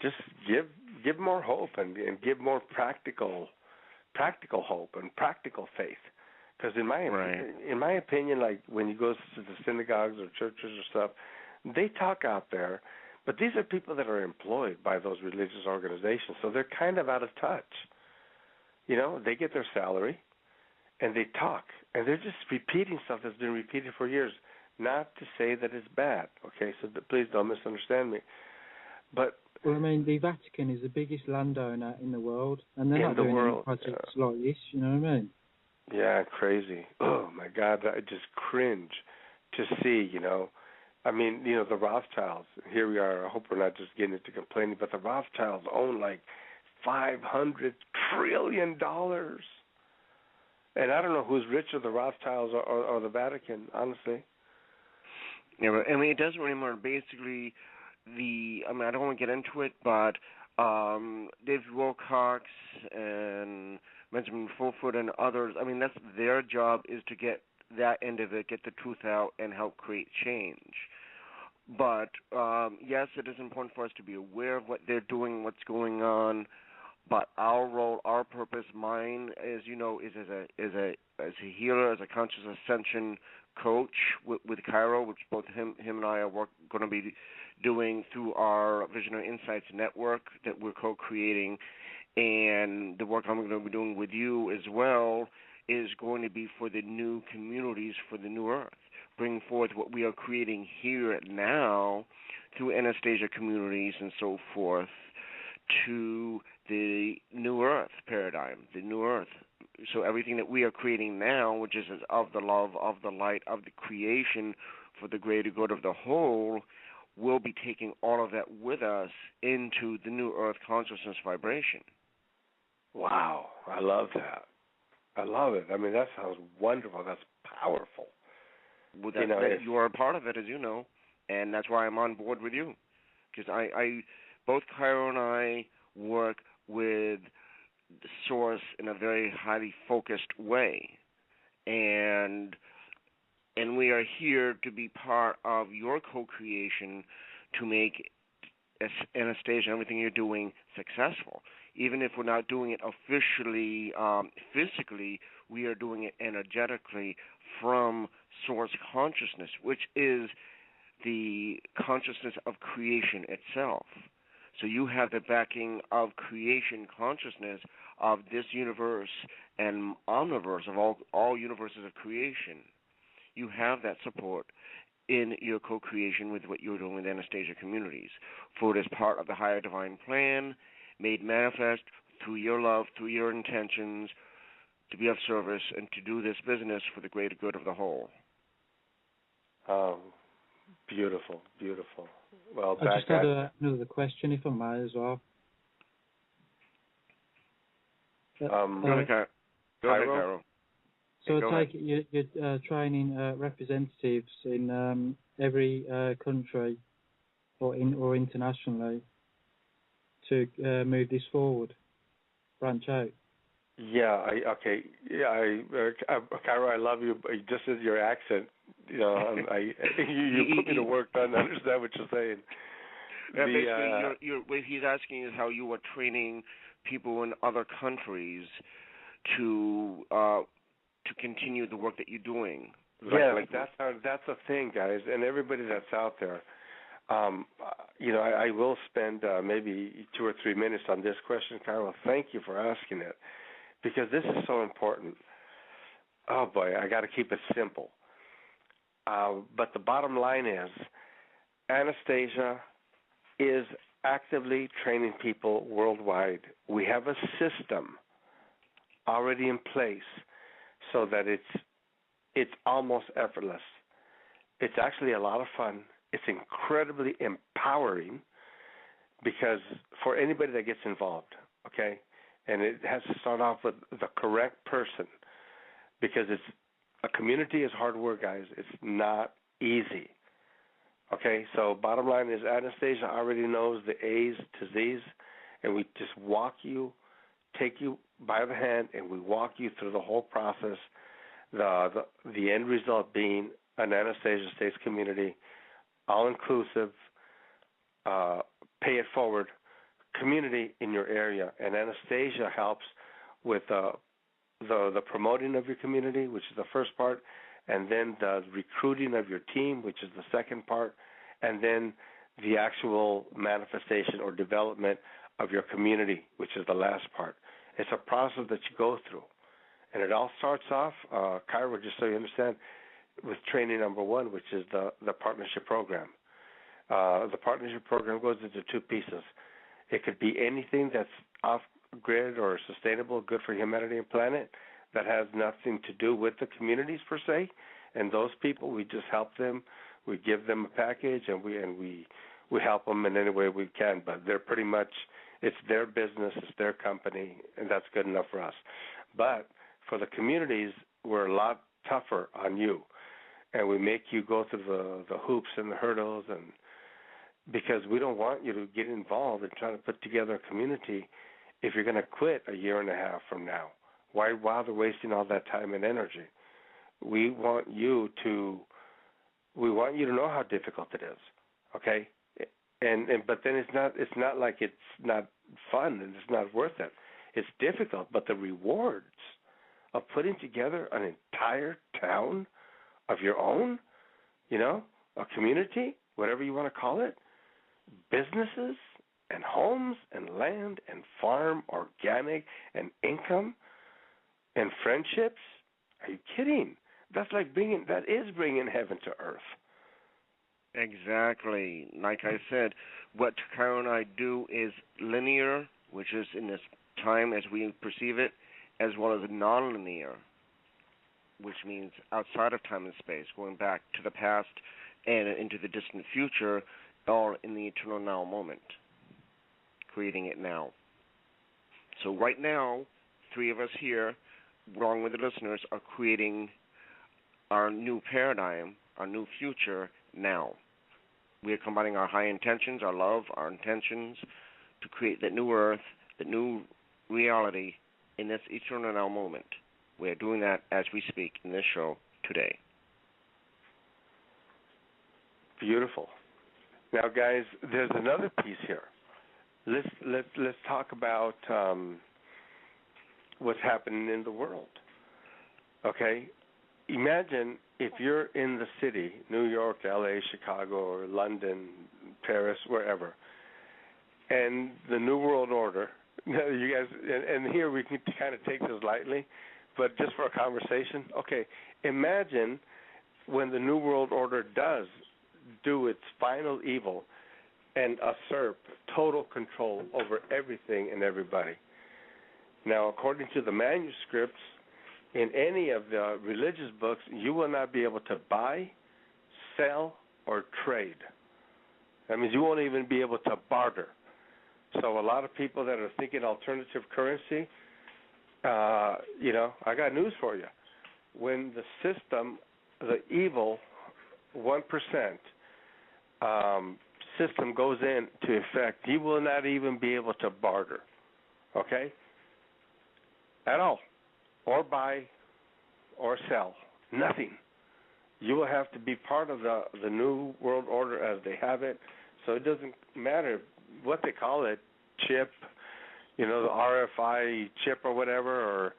just give more hope and give more practical hope and practical faith. Because in my opinion, like when you go to the synagogues or churches or stuff, they talk out there, but these are people that are employed by those religious organizations, so they're kind of out of touch. You know, they get their salary, and they talk, and they're just repeating stuff that's been repeated for years. Not to say that it's bad, okay? So please don't misunderstand me. But well, I mean, the Vatican is the biggest landowner in the world, and they're not doing any projects like this. You know what I mean? Yeah, crazy. Oh my God, I just cringe to see. You know. I mean, you know, the Rothschilds, here we are, I hope we're not just getting into complaining, but the Rothschilds own like $500 trillion. And I don't know who's richer, the Rothschilds or the Vatican, honestly. Yeah, but, I mean, it doesn't really matter. Basically, I don't want to get into it, but David Wilcox and Benjamin Fulford and others, I mean, that's their job is to get that end of it, get the truth out, and help create change. But yes, it is important for us to be aware of what they're doing, what's going on. But our role, our purpose, mine, as you know, is as a healer, as a conscious ascension coach with Cairo, which both him and I are going to be doing through our Visionary Insights Network that we're co-creating, and the work I'm going to be doing with you as well is going to be for the new communities, for the new earth, bring forth what we are creating here now through Anastasia communities and so forth to the new earth paradigm, the new earth. So everything that we are creating now, which is of the love, of the light, of the creation for the greater good of the whole, we'll be taking all of that with us into the new earth consciousness vibration. Wow, I love that. I love it. I mean, that sounds wonderful. That's powerful. Well, that you are a part of it, as you know, and that's why I'm on board with you. Because I both Cairo and I work with the source in a very highly focused way, and we are here to be part of your co-creation to make Anastasia, everything you're doing, successful. Even if we're not doing it officially, physically, we are doing it energetically from source consciousness, which is the consciousness of creation itself. So you have the backing of creation consciousness of this universe and omniverse of all universes of creation. You have that support in your co-creation with what you're doing with Anastasia communities. For it is part of the higher divine plan, made manifest through your love, through your intentions, to be of service and to do this business for the greater good of the whole. Beautiful, beautiful. Well, I just had another question, if I may, as well. Go ahead, Cairo. So Go I ahead. take it you're training representatives in every country or internationally to move this forward, branch out. Yeah, Cairo, I love you, but just as your accent, you know, you put me to work trying to understand what you're saying. Basically, what he's asking is how you are training people in other countries to continue the work that you're doing. That's the thing, guys, and everybody that's out there. You know, I will spend maybe 2 or 3 minutes on this question, Cairo. Thank you for asking it, because this is so important. Oh boy, I got to keep it simple. But the bottom line is, Anastasia is actively training people worldwide. We have a system already in place so that it's almost effortless. It's actually a lot of fun. It's incredibly empowering, because for anybody that gets involved, okay, and it has to start off with the correct person, because a community is hard work, guys. It's not easy. Okay, so bottom line is, Anastasia already knows the A's to Z's, and we just take you by the hand, and we walk you through the whole process. The end result being an Anastasia States community, all-inclusive, pay it forward community in your area. And Anastasia helps with the promoting of your community, which is the first part, and then the recruiting of your team, which is the second part, and then the actual manifestation or development of your community, which is the last part. It's a process that you go through. And it all starts off, Cairo, just so you understand, with training number 1, which is the partnership program. The partnership program goes into 2 pieces. It could be anything that's off-grid or sustainable, good for humanity and planet, that has nothing to do with the communities per se. And those people, we just help them. We give them a package, and we help them in any way we can. But they're pretty much, it's their business, it's their company, and that's good enough for us. But for the communities, we're a lot tougher on you, and we make you go through the hoops and the hurdles, and because we don't want you to get involved in trying to put together a community if you're going to quit a year and a half from now. Why bother wasting all that time and energy? We want you to know how difficult it is, okay? But then it's not like it's not fun and it's not worth it. It's difficult, but the rewards of putting together an entire town of your own, you know, a community, whatever you want to call it, businesses and homes and land and farm, organic and income and friendships. Are you kidding? That is bringing heaven to earth. Exactly. Like I said, what Cairo and I do is linear, which is in this time as we perceive it, as well as non-linear, which means outside of time and space, going back to the past and into the distant future, all in the eternal now moment, creating it now. So right now, 3 of us here, along with the listeners, are creating our new paradigm, our new future now. We are combining our high intentions, our love, our intentions to create that new earth, the new reality in this eternal now moment. We are doing that as we speak in this show today. Beautiful. Now, guys, there's another piece here. Let's talk about what's happening in the world. Okay? Imagine if you're in the city, New York, LA, Chicago, or London, Paris, wherever, and the New World Order, you guys, and here we can kind of take this lightly, but just for a conversation, okay, imagine when the New World Order does do its final evil and usurp total control over everything and everybody. Now, according to the manuscripts, in any of the religious books, you will not be able to buy, sell, or trade. That means you won't even be able to barter. So a lot of people that are thinking alternative currency, I got news for you. when the system, the evil 1% system goes into effect, you will not even be able to barter, okay, at all, or buy or sell, nothing. You will have to be part of the new world order as they have it. So it doesn't matter what they call it, chip, the RFI chip or whatever,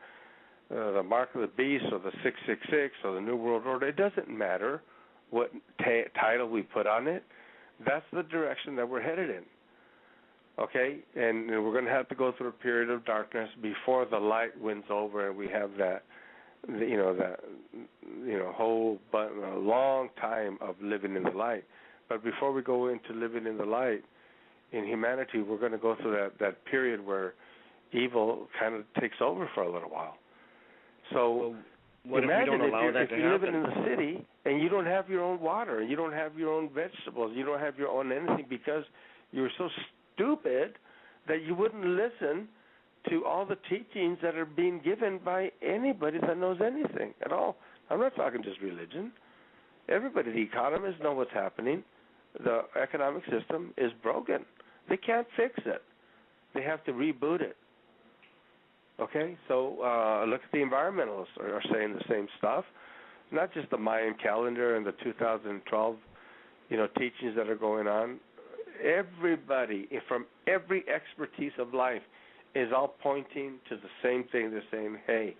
or the mark of the beast, or the 666, or the new world order. It doesn't matter what title we put on it. That's the direction that we're headed in. Okay, and we're going to have to go through a period of darkness before the light wins over, and we have that, whole a long time of living in the light. But before we go into living in the light in humanity, we're going to go through that period where evil kind of takes over for a little while. So what imagine if we don't allow that if to you're happen? living in the city and you don't have your own water, and you don't have your own vegetables, you don't have your own anything because you're so stupid that you wouldn't listen to all the teachings that are being given by anybody that knows anything at all. I'm not talking just religion. Everybody, the economists know what's happening. The economic system is broken. They can't fix it. They have to reboot it. Okay, so look at the environmentalists are saying the same stuff. Not just the Mayan calendar and the 2012, teachings that are going on. Everybody from every expertise of life is all pointing to the same thing. They're saying, hey,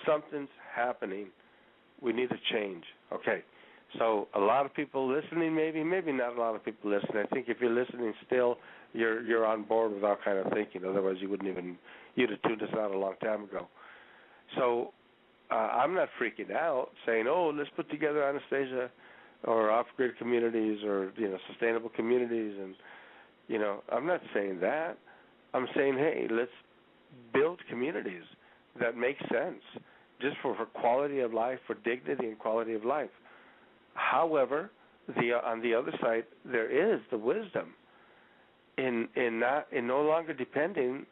something's happening. We need to change. Okay, so a lot of people listening, maybe not a lot of people listening. I think if you're listening still, you're on board with our kind of thinking. Otherwise, you'd have tuned us out a long time ago. So I'm not freaking out saying, oh, let's put together Anastasia or off-grid communities or, sustainable communities. And, I'm not saying that. I'm saying, hey, let's build communities that make sense just for quality of life, for dignity and quality of life. However, on the other side, there is the wisdom in no longer depending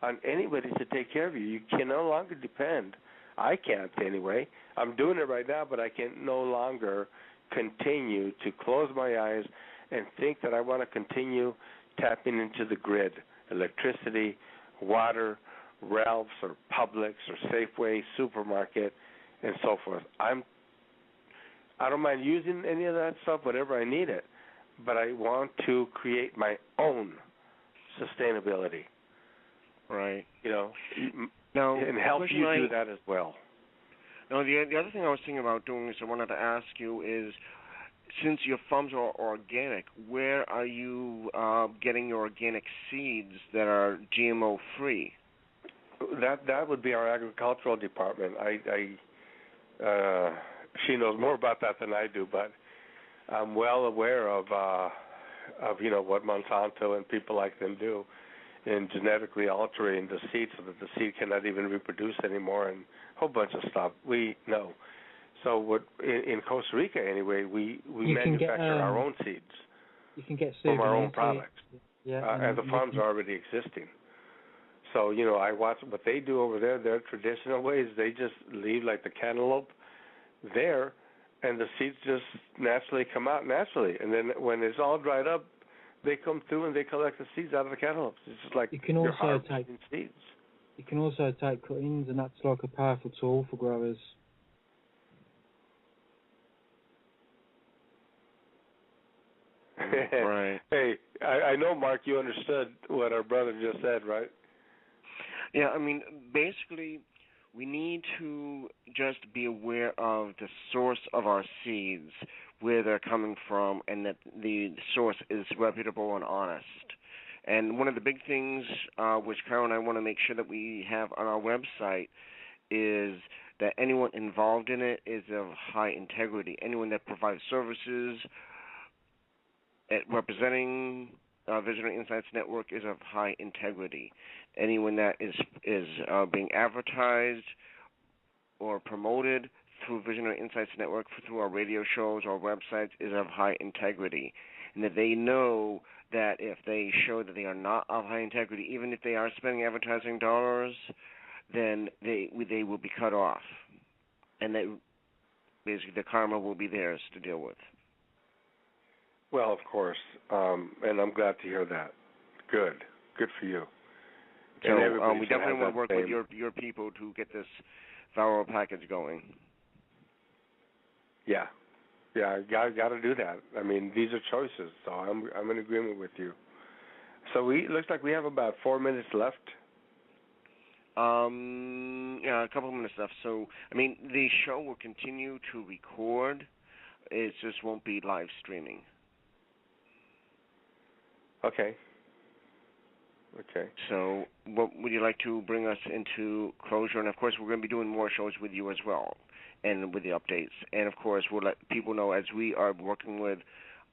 on anybody to take care of you. You can no longer depend. I can't anyway. I'm doing it right now, but I can no longer continue to close my eyes and think that I want to continue tapping into the grid, electricity, water, Ralph's or Publix or Safeway, supermarket, and so forth. I don't mind using any of that stuff, whatever I need it, but I want to create my own sustainability. Right. Now, and help you do that as well. Now, the other thing I was thinking about doing is I wanted to ask you is, since your farms are organic, where are you getting your organic seeds that are GMO free? That would be our agricultural department. She knows more about that than I do, but I'm well aware of what Monsanto and people like them do in genetically altering the seed so that the seed cannot even reproduce anymore, and a whole bunch of stuff. We know. So in Costa Rica, anyway, we manufacture our own seeds. You can get from our own products. Yeah, and the farms are already existing. So, I watch what they do over there, their traditional ways. They just leave like the cantaloupe there, and the seeds just naturally come out naturally. And then when it's all dried up, they come through and they collect the seeds out of the cantaloupes. It's just like you're harvesting seeds. You can also take cuttings, and that's like a powerful tool for growers. Right. Hey, I know, Mark, you understood what our brother just said, right? Yeah, I mean, basically, we need to just be aware of the source of our seeds, where they're coming from, and that the source is reputable and honest. And one of the big things which Carol and I want to make sure that we have on our website is that anyone involved in it is of high integrity. Anyone that provides services representing Visionary Insights Network is of high integrity. Anyone that is being advertised or promoted through Visionary Insights Network, through our radio shows or websites, is of high integrity, and that they know that if they show that they are not of high integrity, even if they are spending advertising dollars, then they will be cut off. and that basically the karma will be theirs to deal with. Well, of course, and I'm glad to hear that. Good for you. So and we definitely want to work with your people to get this viral package going. Yeah, got to do that. I mean, these are choices, so I'm in agreement with you. So looks like we have about 4 minutes left. Yeah, a couple of minutes left. So, I mean, the show will continue to record. It just won't be live streaming. Okay. So, what would you like to bring us into closure? And, of course, we're going to be doing more shows with you as well, and with the updates. And, of course, we'll let people know as we are working with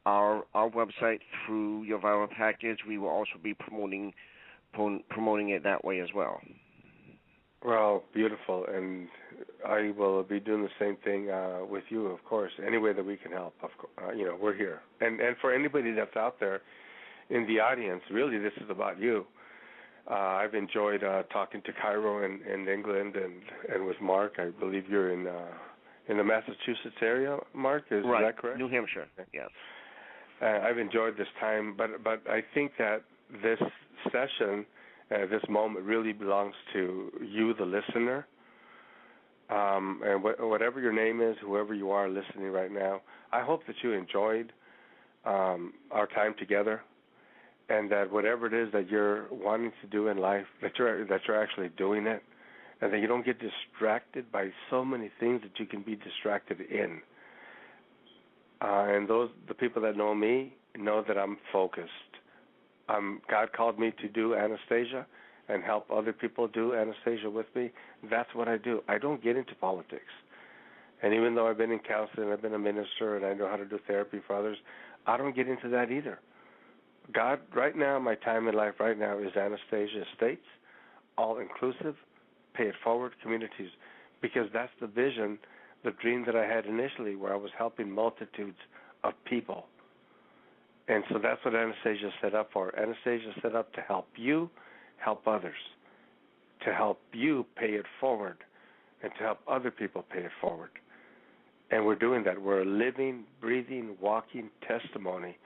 our website through your viral package, we will also be promoting it that way as well. Well, beautiful, and I will be doing the same thing with you, of course. Any way that we can help, we're here. And for anybody that's out there in the audience, really, this is about you. I've enjoyed talking to Cairo in England and with Mark. I believe you're in the Massachusetts area, Mark. Is that correct? New Hampshire. Yes. I've enjoyed this time, but I think that this session, this moment, really belongs to you, the listener. And whatever your name is, whoever you are listening right now, I hope that you enjoyed our time together, and that whatever it is that you're wanting to do in life, that you're actually doing it, and that you don't get distracted by so many things that you can be distracted in. And the people that know me know that I'm focused. God called me to do Anastasia and help other people do Anastasia with me. That's what I do. I don't get into politics. And even though I've been in counseling, I've been a minister, and I know how to do therapy for others, I don't get into that either. God, right now, my time in life right now is Anastasia Estates, all-inclusive, pay-it-forward communities, because that's the vision, the dream that I had initially, where I was helping multitudes of people. And so that's what Anastasia set up for. Anastasia set up to help you help others, to help you pay it forward, and to help other people pay it forward. And we're doing that. We're a living, breathing, walking testimony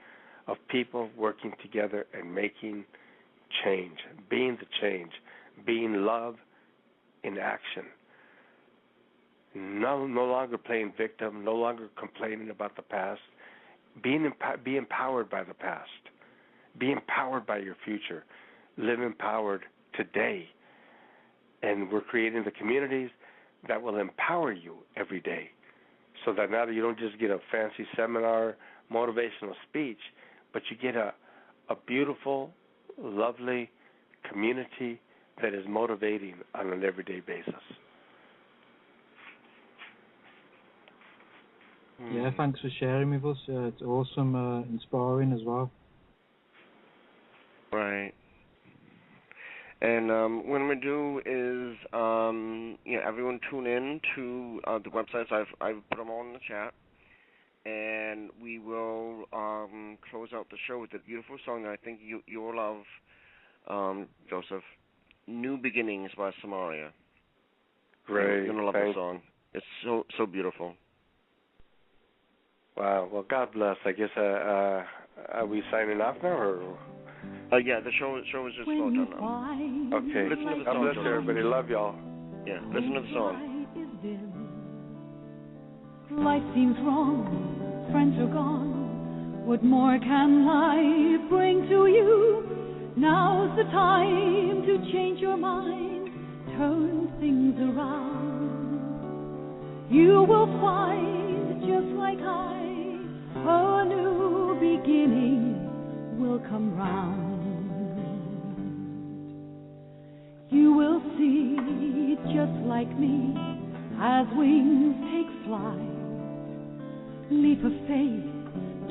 of people working together and making change, being the change, being love in action. No longer playing victim, no longer complaining about the past. Be empowered by the past. Be empowered by your future. Live empowered today. And we're creating the communities that will empower you every day, so that now you don't just get a fancy seminar, motivational speech, but you get a beautiful, lovely community that is motivating on an everyday basis. Yeah, thanks for sharing with us. It's awesome, inspiring as well. Right. And what I'm going to do is, everyone tune in to the websites. I've put them all in the chat. And we will close out the show with a beautiful song that I think you'll love, Joseph. New Beginnings by Samaria. Great. You're going to love the song. It's so beautiful. Wow. Well, God bless. I guess, are we signing off now? Or? Yeah, the show is just about done now. Okay. Listen to the God song, bless everybody. Love y'all. Yeah, listen to the song. Life seems wrong, friends are gone. What more can life bring to you? Now's the time to change your mind, turn things around. You will find, just like I, a new beginning will come round. You will see, just like me, as wings take flight. Leap of faith,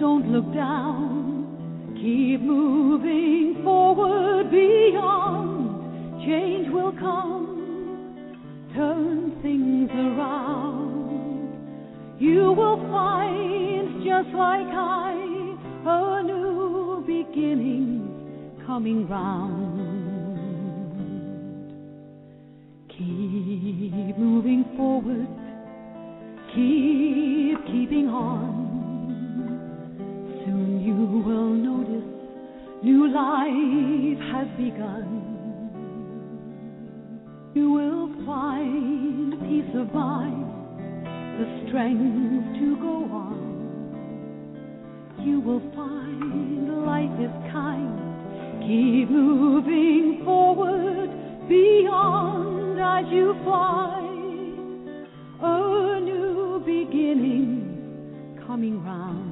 don't look down. Keep moving forward beyond. Change will come, turn things around. You will find, just like I, a new beginning coming round. Keep moving forward, keeping on. Soon you will notice new life has begun. You will find peace of mind, the strength to go on. You will find life is kind. Keep moving forward beyond as you fly. A new beginning coming round.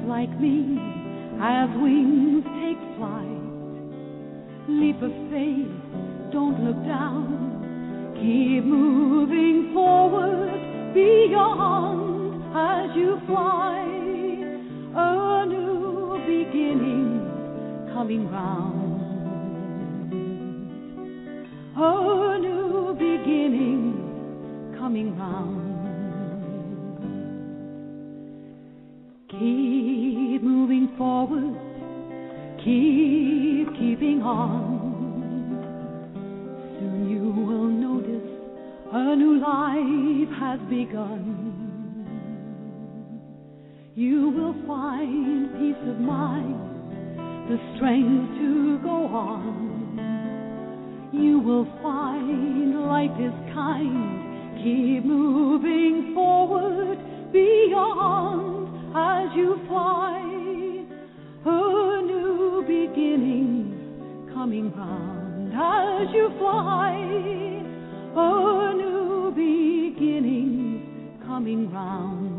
Like me, as wings take flight, leap of faith, don't look down, keep moving forward beyond as you fly. A new beginning coming round. A new beginning coming round. Keep moving forward, keeping on. Soon you will notice a new life has begun. You will find peace of mind, the strength to go on. You will find life is kind. Keep moving forward beyond as you fly. A new beginning coming round as you fly. A new beginning coming round.